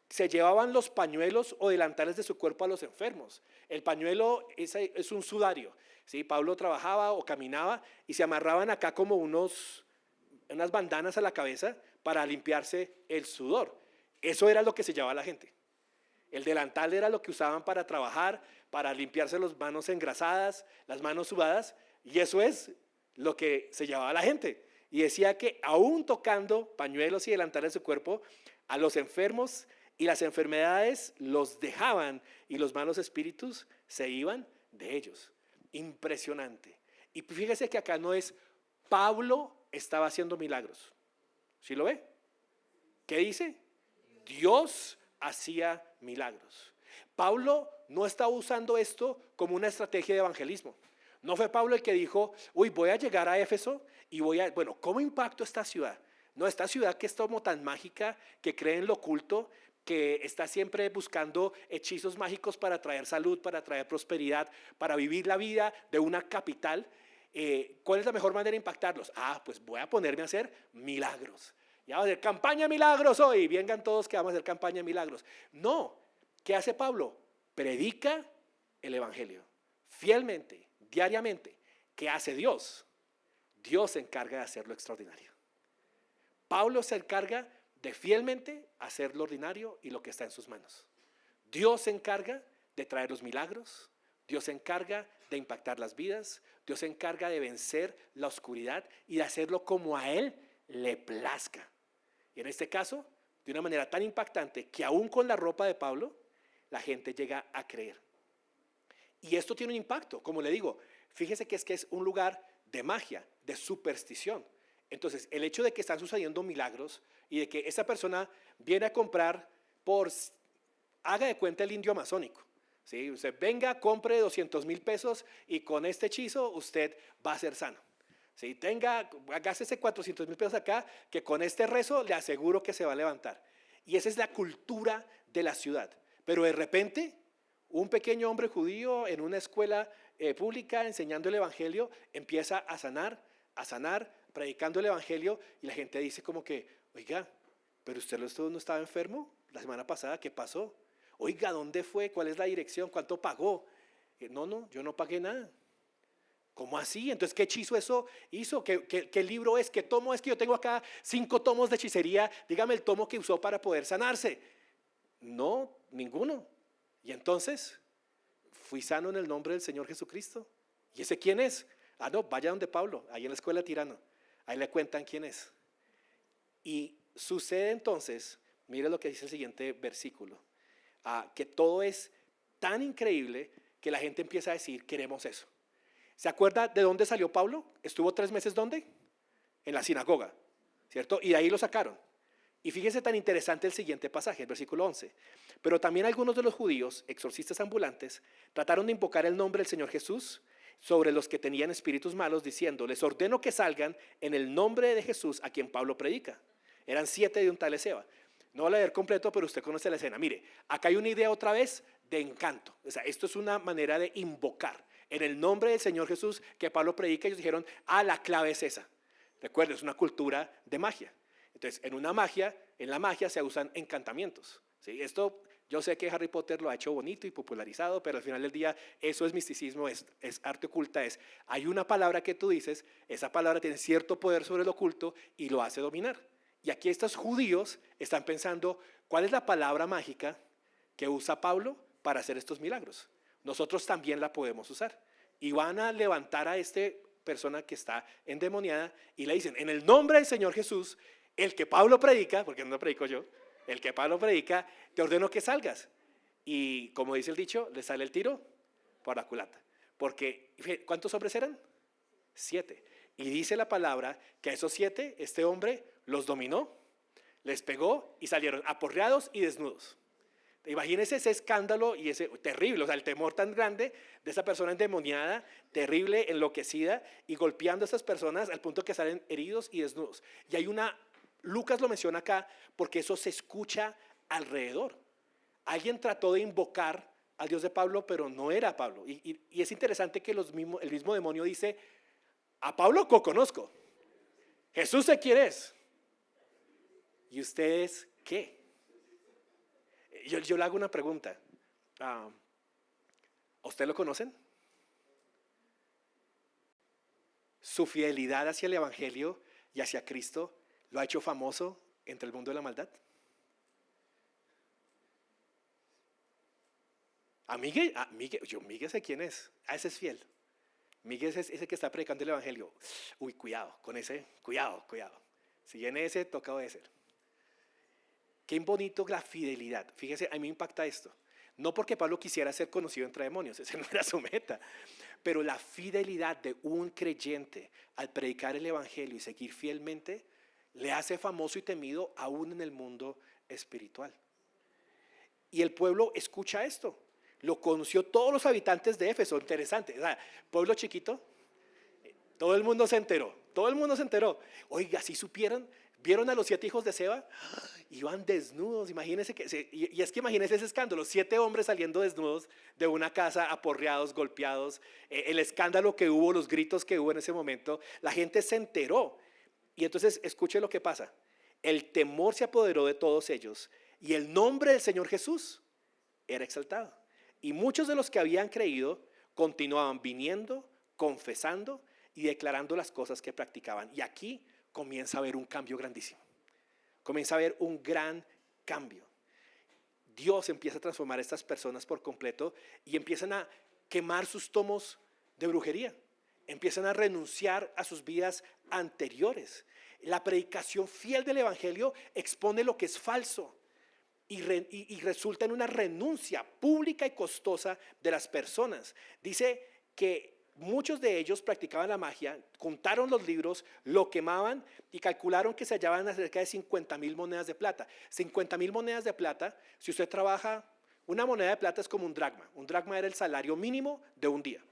se llevaban los pañuelos o delantales de su cuerpo a los enfermos. El pañuelo es un sudario, ¿sí? Pablo trabajaba o caminaba y se amarraban acá como unas bandanas a la cabeza para limpiarse el sudor. Eso era lo que se llevaba la gente. El delantal era lo que usaban para trabajar, para limpiarse las manos engrasadas, las manos sudadas, y eso es lo que se llevaba la gente. Y decía que aún tocando pañuelos y delantales de su cuerpo, a los enfermos y las enfermedades los dejaban y los malos espíritus se iban de ellos. Impresionante. Y fíjese que acá no es Pablo estaba haciendo milagros. ¿Sí lo ve? ¿Qué dice? Dios hacía milagros. Pablo no estaba usando esto como una estrategia de evangelismo. No fue Pablo el que dijo, uy, voy a llegar a Éfeso y ¿cómo impacto esta ciudad? No, esta ciudad que es como tan mágica, que cree en lo oculto, que está siempre buscando hechizos mágicos para traer salud, para traer prosperidad, para vivir la vida de una capital. ¿Cuál es la mejor manera de impactarlos? Pues voy a ponerme a hacer milagros. Ya vamos a hacer campaña de milagros hoy. Vengan todos que vamos a hacer campaña de milagros. No. ¿Qué hace Pablo? Predica el evangelio fielmente, diariamente. ¿Qué hace Dios? Dios se encarga de hacer lo extraordinario. Pablo se encarga de fielmente hacer lo ordinario y lo que está en sus manos. Dios se encarga de traer los milagros. Dios se encarga de impactar las vidas. Dios se encarga de vencer la oscuridad y de hacerlo como a Él le plazca. Y en este caso, de una manera tan impactante que aún con la ropa de Pablo, la gente llega a creer. Y esto tiene un impacto, como le digo, fíjese que es un lugar de magia, de superstición. Entonces, el hecho de que están sucediendo milagros y de que esa persona viene a comprar haga de cuenta el indio amazónico. ¿Sí? Usted venga, compre 200,000 pesos y con este hechizo usted va a ser sano. ¿Sí? Gástese 400,000 pesos acá, que con este rezo le aseguro que se va a levantar. Y esa es la cultura de la ciudad. Pero de repente, un pequeño hombre judío en una escuela pública enseñando el evangelio empieza a sanar, predicando el evangelio, y la gente dice como que, oiga, pero usted no estaba enfermo la semana pasada, ¿qué pasó? Oiga, ¿dónde fue? ¿Cuál es la dirección? ¿Cuánto pagó? No, yo no pagué nada. ¿Cómo así? Entonces, ¿qué hechizo eso hizo? ¿Qué libro es? ¿Qué tomo es? Que yo tengo acá 5 tomos de hechicería. Dígame el tomo que usó para poder sanarse. No, ninguno. Y entonces, fui sano en el nombre del Señor Jesucristo. ¿Y ese quién es? No, vaya donde Pablo, ahí en la escuela de Tirano. Ahí le cuentan quién es. Y sucede entonces, mire lo que dice el siguiente versículo, que todo es tan increíble que la gente empieza a decir, queremos eso. ¿Se acuerda de dónde salió Pablo? Estuvo 3 meses, ¿dónde? En la sinagoga, ¿cierto? Y de ahí lo sacaron. Y fíjese tan interesante el siguiente pasaje, el versículo 11. Pero también algunos de los judíos, exorcistas ambulantes, trataron de invocar el nombre del Señor Jesús sobre los que tenían espíritus malos, diciendo, les ordeno que salgan en el nombre de Jesús a quien Pablo predica. Eran 7 de un tal Esceva. No voy a leer completo, pero usted conoce la escena. Mire, acá hay una idea otra vez de encanto. O sea, esto es una manera de invocar. En el nombre del Señor Jesús que Pablo predica, ellos dijeron, la clave es esa. Recuerden, es una cultura de magia. Entonces, en la magia se usan encantamientos. ¿Sí? Esto yo sé que Harry Potter lo ha hecho bonito y popularizado, pero al final del día eso es misticismo, es arte oculta, hay una palabra que tú dices, esa palabra tiene cierto poder sobre lo oculto y lo hace dominar. Y aquí estos judíos están pensando, ¿cuál es la palabra mágica que usa Pablo para hacer estos milagros? Nosotros también la podemos usar. Y van a levantar a esta persona que está endemoniada y le dicen, en el nombre del Señor Jesús, el que Pablo predica, porque no lo predico yo, el que Pablo predica, te ordeno que salgas. Y como dice el dicho, le sale el tiro por la culata. Porque, ¿cuántos hombres eran? 7. Y dice la palabra que a esos 7, este hombre los dominó, les pegó y salieron aporreados y desnudos. Imagínense ese escándalo y ese terrible, o sea, el temor tan grande de esa persona endemoniada, terrible, enloquecida y golpeando a estas personas al punto que salen heridos y desnudos. Y hay Lucas lo menciona acá porque eso se escucha alrededor. Alguien trató de invocar al Dios de Pablo, pero no era Pablo. Y es interesante que el mismo demonio dice, a Pablo conozco, Jesús sé quién es. ¿Y ustedes qué? Yo le hago una pregunta. ¿A usted lo conocen? ¿Su fidelidad hacia el Evangelio y hacia Cristo lo ha hecho famoso entre el mundo de la maldad? Miguel sé quién es. Ese es fiel. Miguel es ese que está predicando el Evangelio. Uy, cuidado con ese, cuidado. Si viene ese, toca obedecer. Qué bonito la fidelidad. Fíjese, a mí me impacta esto. No porque Pablo quisiera ser conocido entre demonios, esa no era su meta. Pero la fidelidad de un creyente al predicar el Evangelio y seguir fielmente, le hace famoso y temido aún en el mundo espiritual. Y el pueblo escucha esto. Lo conoció todos los habitantes de Éfeso. Interesante. O sea, pueblo chiquito, todo el mundo se enteró. Oiga, si supieran, vieron a los 7 hijos de Seba, iban desnudos. Imagínense y es que imagínense ese escándalo, 7 hombres saliendo desnudos de una casa, aporreados, golpeados, el escándalo que hubo, los gritos que hubo en ese momento, la gente se enteró. Y entonces escuche lo que pasa. El temor se apoderó de todos ellos y el nombre del Señor Jesús era exaltado. Y muchos de los que habían creído continuaban viniendo, confesando y declarando las cosas que practicaban. Y aquí comienza a haber un cambio grandísimo. Comienza a haber un gran cambio. Dios empieza a transformar a estas personas por completo y empiezan a quemar sus tomos de brujería. Empiezan a renunciar a sus vidas anteriores. La predicación fiel del Evangelio expone lo que es falso y resulta en una renuncia pública y costosa de las personas. Dice que muchos de ellos practicaban la magia, contaron los libros, lo quemaban y calcularon que se hallaban a cerca de 50,000 monedas de plata. 50,000 monedas de plata, si usted trabaja, una moneda de plata es como un dracma. Un dracma era el salario mínimo de un día.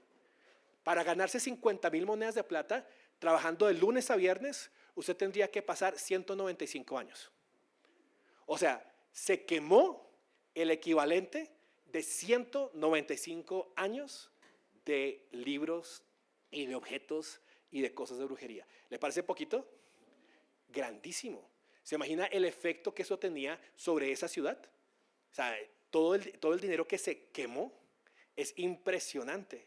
Para ganarse 50,000 monedas de plata, trabajando de lunes a viernes, usted tendría que pasar 195 años. O sea, se quemó el equivalente de 195 años de libros y de objetos y de cosas de brujería. ¿Le parece poquito? Grandísimo. ¿Se imagina el efecto que eso tenía sobre esa ciudad? O sea, todo el dinero que se quemó es impresionante.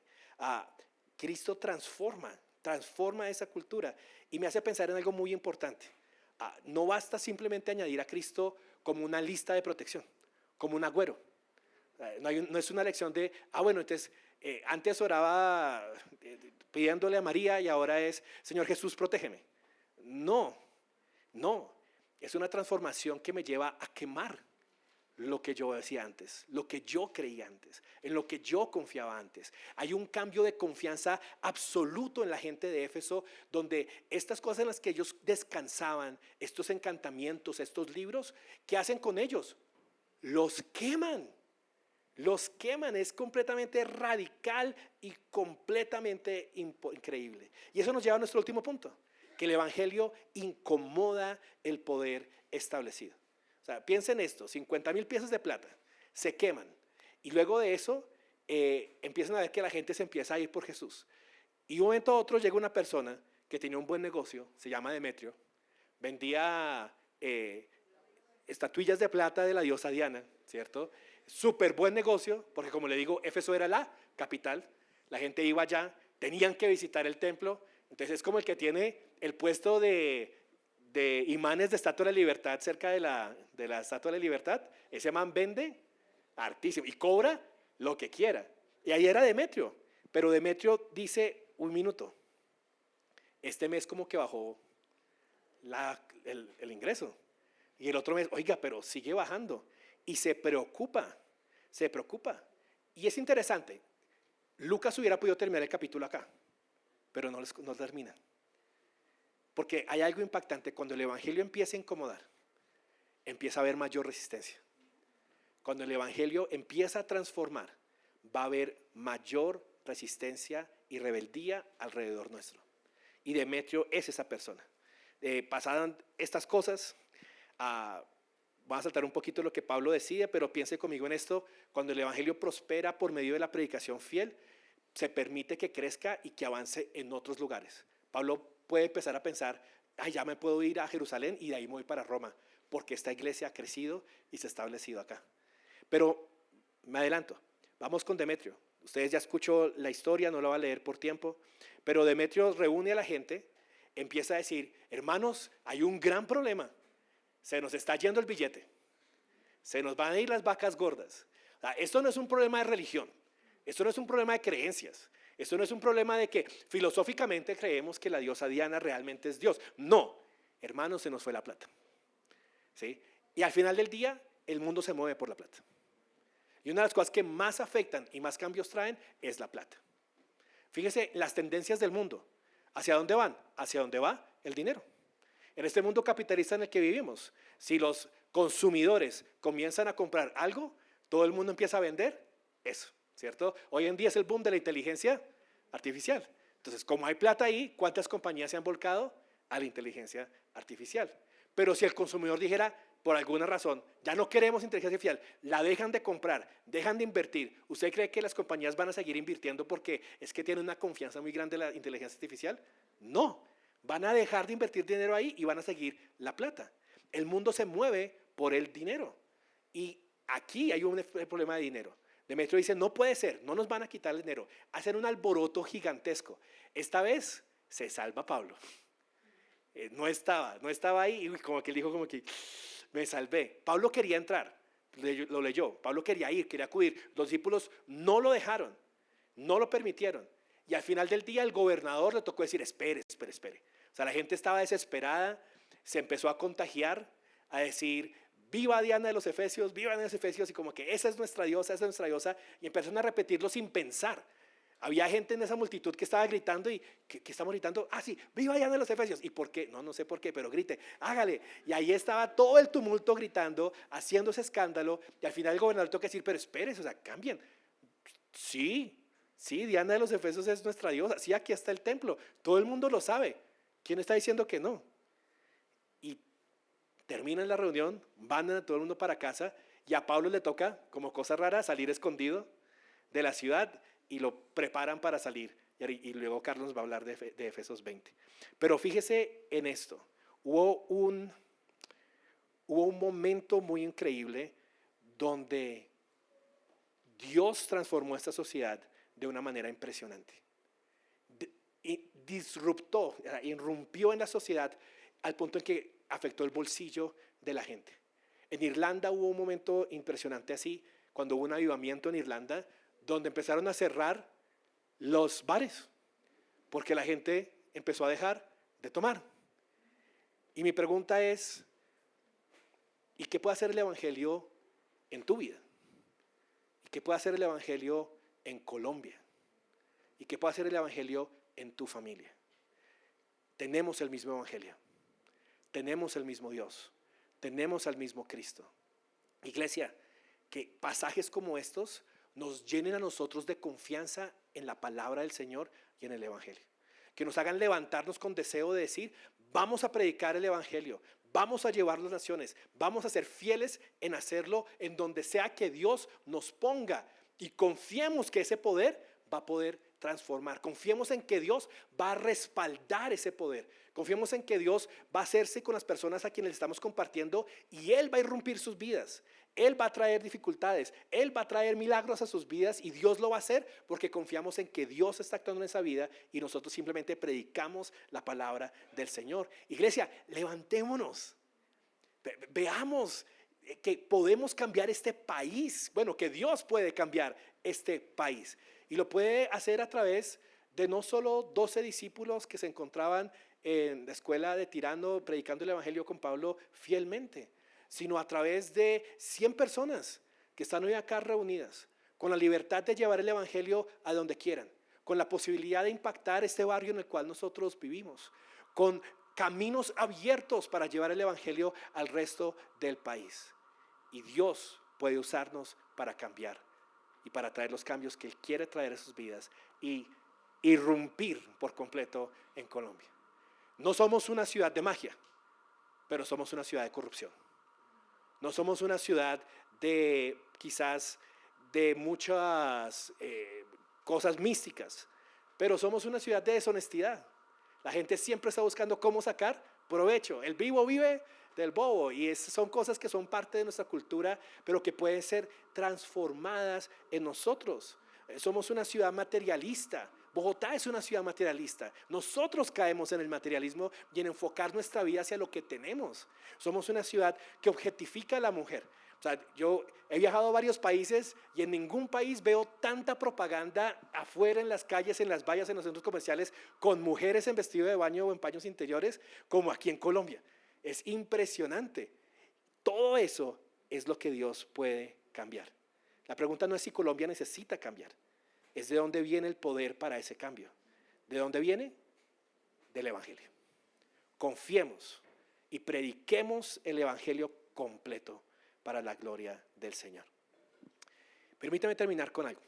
Cristo transforma esa cultura y me hace pensar en algo muy importante. No basta simplemente añadir a Cristo como una lista de protección, como un agüero. No es una lección de, bueno, entonces antes oraba pidiéndole a María y ahora es, Señor Jesús, protégeme. No, es una transformación que me lleva a quemar lo que yo decía antes, lo que yo creía antes, en lo que yo confiaba antes. Hay un cambio de confianza absoluto en la gente de Éfeso, donde estas cosas en las que ellos descansaban, estos encantamientos, estos libros, ¿qué hacen con ellos? Los queman, es completamente radical y completamente increíble. Y eso nos lleva a nuestro último punto, que el Evangelio incomoda el poder establecido. O sea, piensen esto, 50,000 piezas de plata se queman y luego de eso empiezan a ver que la gente se empieza a ir por Jesús. Y de un momento a otro llega una persona que tenía un buen negocio, se llama Demetrio, vendía estatuillas de plata de la diosa Diana, ¿cierto? Súper buen negocio, porque como le digo, Éfeso era la capital, la gente iba allá, tenían que visitar el templo, entonces es como el que tiene el puesto de imanes de Estatua de la Libertad cerca de la Estatua de la Libertad. Ese man vende hartísimo y cobra lo que quiera. Y ahí era Demetrio, pero Demetrio dice, un minuto, este mes como que bajó el ingreso. Y el otro mes, oiga, pero sigue bajando. Y se preocupa, se preocupa. Y es interesante, Lucas hubiera podido terminar el capítulo acá, pero no termina. Porque hay algo impactante, cuando el evangelio empieza a incomodar, empieza a haber mayor resistencia. Cuando el evangelio empieza a transformar, va a haber mayor resistencia y rebeldía alrededor nuestro. Y Demetrio es esa persona. Pasaban estas cosas, voy a saltar un poquito lo que Pablo decide, pero piense conmigo en esto: cuando el evangelio prospera por medio de la predicación fiel, se permite que crezca y que avance en otros lugares. Pablo puede empezar a pensar, ya me puedo ir a Jerusalén y de ahí me voy para Roma, porque esta iglesia ha crecido y se ha establecido acá. Pero me adelanto, vamos con Demetrio. Ustedes ya escuchó la historia, no la voy a leer por tiempo, pero Demetrio reúne a la gente, empieza a decir, hermanos, hay un gran problema, se nos está yendo el billete, se nos van a ir las vacas gordas. O sea, esto no es un problema de religión, esto no es un problema de creencias, esto no es un problema de que filosóficamente creemos que la diosa Diana realmente es Dios. No, hermanos, se nos fue la plata. ¿Sí? Y al final del día, el mundo se mueve por la plata. Y una de las cosas que más afectan y más cambios traen es la plata. Fíjese las tendencias del mundo. ¿Hacia dónde van? Hacia dónde va el dinero. En este mundo capitalista en el que vivimos, si los consumidores comienzan a comprar algo, todo el mundo empieza a vender eso, ¿cierto? Hoy en día es el boom de la inteligencia artificial. Entonces, como hay plata ahí, ¿cuántas compañías se han volcado a la inteligencia artificial? Pero si el consumidor dijera, por alguna razón, ya no queremos inteligencia artificial, la dejan de comprar, dejan de invertir, ¿usted cree que las compañías van a seguir invirtiendo porque es que tienen una confianza muy grande en la inteligencia artificial? No, van a dejar de invertir dinero ahí y van a seguir la plata. El mundo se mueve por el dinero y aquí hay un problema de dinero. Demetrio dice, no puede ser, no nos van a quitar el dinero, hacen un alboroto gigantesco. Esta vez se salva Pablo. No estaba ahí y como que él dijo como que me salvé. Pablo quería entrar, lo leyó, Pablo quería ir, quería acudir. Los discípulos no lo dejaron, no lo permitieron. Y al final del día el gobernador le tocó decir, espere. O sea, la gente estaba desesperada, se empezó a contagiar, a decir, viva Diana de los Efesios, viva Diana de los Efesios, y como que esa es nuestra diosa, y empezaron a repetirlo sin pensar. Había gente en esa multitud que estaba gritando y ¿qué estamos gritando? Ah, sí, viva Diana de los Efesios. ¿Y por qué? No sé por qué, pero grite, hágale. Y ahí estaba todo el tumulto gritando, haciendo ese escándalo, y al final el gobernador tuvo que decir, pero espérense, o sea, cambien. Sí, Diana de los Efesios es nuestra diosa, sí, aquí está el templo, todo el mundo lo sabe. ¿Quién está diciendo que no? Y terminan la reunión, van a todo el mundo para casa, y a Pablo le toca, como cosa rara, salir escondido de la ciudad, y lo preparan para salir. Y luego Carlos nos va a hablar de Efesios 20. Pero fíjese en esto, hubo un momento muy increíble donde Dios transformó esta sociedad de una manera impresionante. Y disruptó, irrumpió en la sociedad al punto en que afectó el bolsillo de la gente. En Irlanda hubo un momento impresionante así, cuando hubo un avivamiento en Irlanda, donde empezaron a cerrar los bares, porque la gente empezó a dejar de tomar. Y mi pregunta es, ¿y qué puede hacer el evangelio en tu vida? ¿Y qué puede hacer el evangelio en Colombia? ¿Y qué puede hacer el evangelio en tu familia? Tenemos el mismo evangelio, tenemos el mismo Dios, tenemos al mismo Cristo. Iglesia, que pasajes como estos nos llenen a nosotros de confianza en la palabra del Señor y en el evangelio. Que nos hagan levantarnos con deseo de decir, vamos a predicar el evangelio, vamos a llevar las naciones, vamos a ser fieles en hacerlo en donde sea que Dios nos ponga, y confiemos que ese poder va a poder transformar. Confiemos en que Dios va a respaldar ese poder. Confiemos en que Dios va a hacerse con las personas a quienes le estamos compartiendo y Él va a irrumpir sus vidas. Él va a traer dificultades, Él va a traer milagros a sus vidas y Dios lo va a hacer porque confiamos en que Dios está actuando en esa vida y nosotros simplemente predicamos la palabra del Señor. Iglesia, levantémonos, veamos que podemos cambiar este país, bueno, que Dios puede cambiar este país y lo puede hacer a través de no solo 12 discípulos que se encontraban en la escuela de Tirano predicando el evangelio con Pablo fielmente, sino a través de 100 personas que están hoy acá reunidas, con la libertad de llevar el evangelio a donde quieran, con la posibilidad de impactar este barrio en el cual nosotros vivimos, con caminos abiertos para llevar el evangelio al resto del país. Y Dios puede usarnos para cambiar y para traer los cambios que Él quiere traer a sus vidas y irrumpir por completo en Colombia. No somos una ciudad de magia, pero somos una ciudad de corrupción. No somos una ciudad de quizás de muchas cosas místicas, pero somos una ciudad de deshonestidad. La gente siempre está buscando cómo sacar provecho. El vivo vive del bobo y son cosas que son parte de nuestra cultura, pero que pueden ser transformadas en nosotros. Somos una ciudad materialista. Bogotá es una ciudad materialista. Nosotros caemos en el materialismo y en enfocar nuestra vida hacia lo que tenemos. Somos una ciudad que objetifica a la mujer. O sea, yo he viajado a varios países y en ningún país veo tanta propaganda afuera en las calles, en las vallas, en los centros comerciales, con mujeres en vestido de baño o en paños interiores, como aquí en Colombia. Es impresionante. Todo eso es lo que Dios puede cambiar. La pregunta no es si Colombia necesita cambiar. Es de dónde viene el poder para ese cambio. ¿De dónde viene? Del evangelio. Confiemos y prediquemos el evangelio completo para la gloria del Señor. Permítame terminar con algo.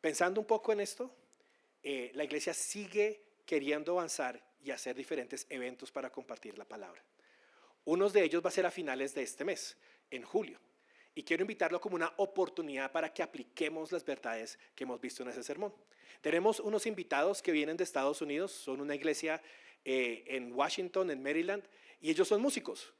Pensando un poco en esto, la iglesia sigue queriendo avanzar y hacer diferentes eventos para compartir la palabra. Uno de ellos va a ser a finales de este mes, en julio. Y quiero invitarlo como una oportunidad para que apliquemos las verdades que hemos visto en ese sermón. Tenemos unos invitados que vienen de Estados Unidos, son una iglesia en Washington, en Maryland, y ellos son músicos.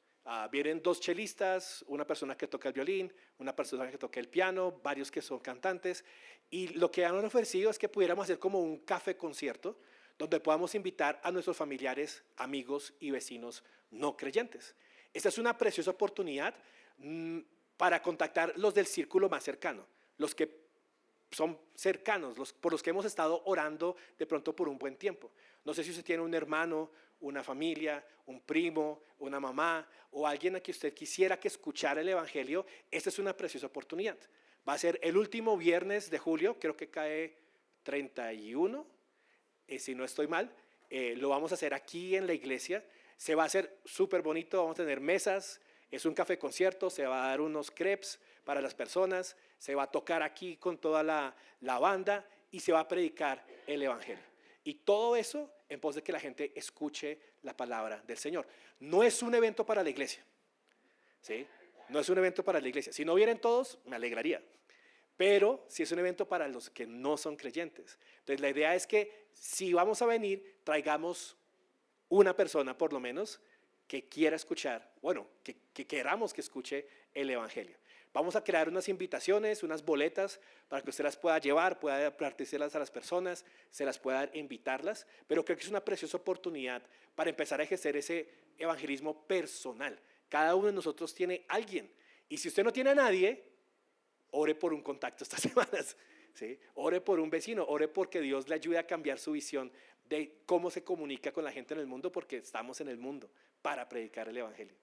Vienen 2 chelistas, una persona que toca el violín, una persona que toca el piano, varios que son cantantes. Y lo que han ofrecido es que pudiéramos hacer como un café concierto, donde podamos invitar a nuestros familiares, amigos y vecinos no creyentes. Esta es una preciosa oportunidad para contactar los del círculo más cercano, los que son cercanos, por los que hemos estado orando de pronto por un buen tiempo. No sé si usted tiene un hermano, una familia, un primo, una mamá o alguien a quien usted quisiera que escuchara el evangelio. Esta es una preciosa oportunidad. Va a ser el último viernes de julio, creo que cae 31, si no estoy mal. Lo vamos a hacer aquí en la iglesia. Se va a hacer súper bonito, vamos a tener mesas. Es un café concierto, se va a dar unos crepes para las personas, se va a tocar aquí con toda la banda y se va a predicar el evangelio. Y todo eso en pos de que la gente escuche la palabra del Señor. No es un evento para la iglesia, ¿sí? No es un evento para la iglesia. Si no vienen todos, me alegraría. Pero sí es un evento para los que no son creyentes. Entonces la idea es que si vamos a venir, traigamos una persona por lo menos que quiera escuchar, bueno, que queramos que escuche el evangelio. Vamos a crear unas invitaciones, unas boletas para que usted las pueda llevar, pueda participarlas a las personas, se las pueda invitarlas, pero creo que es una preciosa oportunidad para empezar a ejercer ese evangelismo personal. Cada uno de nosotros tiene alguien, y si usted no tiene a nadie, ore por un contacto estas semanas, ¿sí? Ore por un vecino, ore porque Dios le ayude a cambiar su visión de cómo se comunica con la gente en el mundo, porque estamos en el mundo para predicar el evangelio.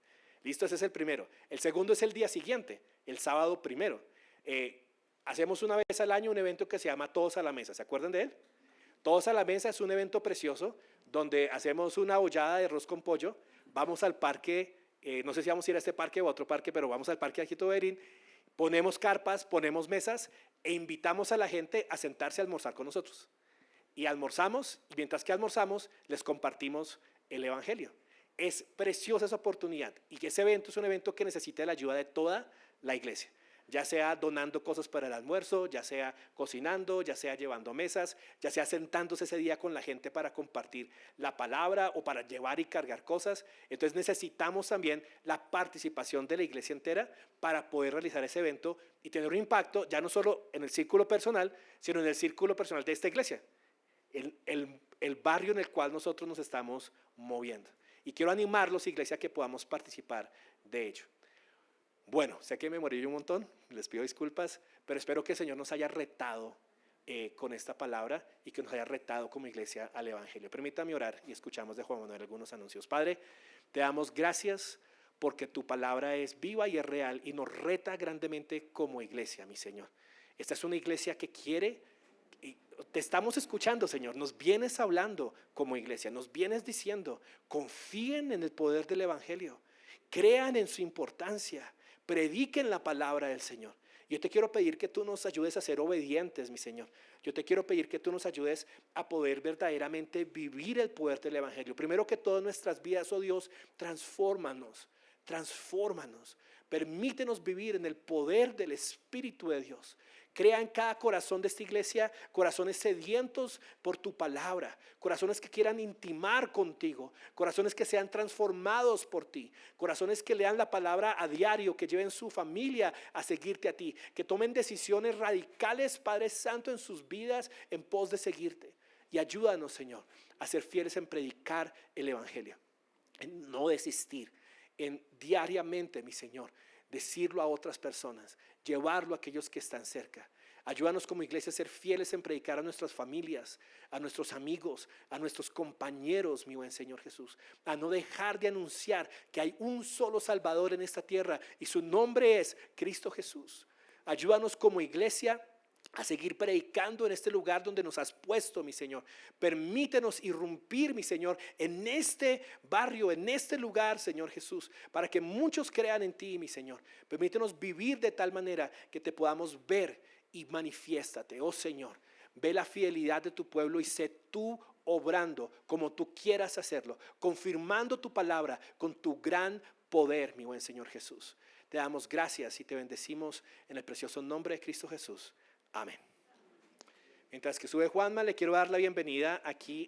Listo, ese es el primero. El segundo es el día siguiente, el sábado primero. Hacemos una vez al año un evento que se llama Todos a la Mesa. ¿Se acuerdan de él? Todos a la Mesa es un evento precioso donde hacemos una hollada de arroz con pollo. Vamos al parque, no sé si vamos a ir a este parque o a otro parque, pero vamos al parque de Quito Berín. Ponemos carpas, ponemos mesas e invitamos a la gente a sentarse a almorzar con nosotros. Y almorzamos, y mientras que almorzamos, les compartimos el evangelio. Es preciosa esa oportunidad y que ese evento es un evento que necesita la ayuda de toda la iglesia. ya sea donando cosas para el almuerzo, ya sea cocinando, ya sea llevando mesas, ya sea sentándose ese día con la gente para compartir la palabra o para llevar y cargar cosas. Entonces necesitamos también la participación de la iglesia entera para poder realizar ese evento y tener un impacto ya no solo en el círculo personal, sino en el círculo personal de esta iglesia, el barrio en el cual nosotros nos estamos moviendo. Y quiero animarlos, iglesia, que podamos participar de ello. Bueno, sé que me morí un montón, les pido disculpas, pero espero que el Señor nos haya retado con esta palabra y que nos haya retado como iglesia al Evangelio. Permítame orar y escuchamos de Juan Manuel algunos anuncios. Padre, te damos gracias porque tu palabra es viva y es real y nos reta grandemente como iglesia, mi Señor. Esta es una iglesia que quiere, y te estamos escuchando, Señor, nos vienes hablando como iglesia, nos vienes diciendo, confíen en el poder del Evangelio, crean en su importancia, prediquen la palabra del Señor. Yo te quiero pedir que tú nos ayudes a ser obedientes, mi Señor. Yo te quiero pedir que tú nos ayudes a poder verdaderamente vivir el poder del Evangelio. Primero que todo en nuestras vidas, oh Dios, transfórmanos, transfórmanos. Permítenos vivir en el poder del Espíritu de Dios. Crea en cada corazón de esta iglesia corazones sedientos por tu palabra, corazones que quieran intimar contigo, corazones que sean transformados por ti, corazones que lean la palabra a diario, que lleven su familia a seguirte a ti, que tomen decisiones radicales, Padre Santo, en sus vidas en pos de seguirte. Y ayúdanos, Señor, a ser fieles en predicar el Evangelio, en no desistir, en diariamente, mi Señor, decirlo a otras personas, llevarlo a aquellos que están cerca. Ayúdanos como iglesia a ser fieles en predicar a nuestras familias, a nuestros amigos, a nuestros compañeros, mi buen Señor Jesús, a no dejar de anunciar que hay un solo Salvador en esta tierra y su nombre es Cristo Jesús. Ayúdanos como iglesia a seguir predicando en este lugar donde nos has puesto, mi Señor. Permítenos irrumpir, mi Señor, en este barrio, en este lugar, Señor Jesús, para que muchos crean en ti, mi Señor. Permítenos vivir de tal manera que te podamos ver y manifiéstate, oh Señor. Ve la fidelidad de tu pueblo y sé tú obrando como tú quieras hacerlo, confirmando tu palabra con tu gran poder, mi buen Señor Jesús. Te damos gracias y te bendecimos en el precioso nombre de Cristo Jesús. Amén. Mientras que sube Juanma, le quiero dar la bienvenida aquí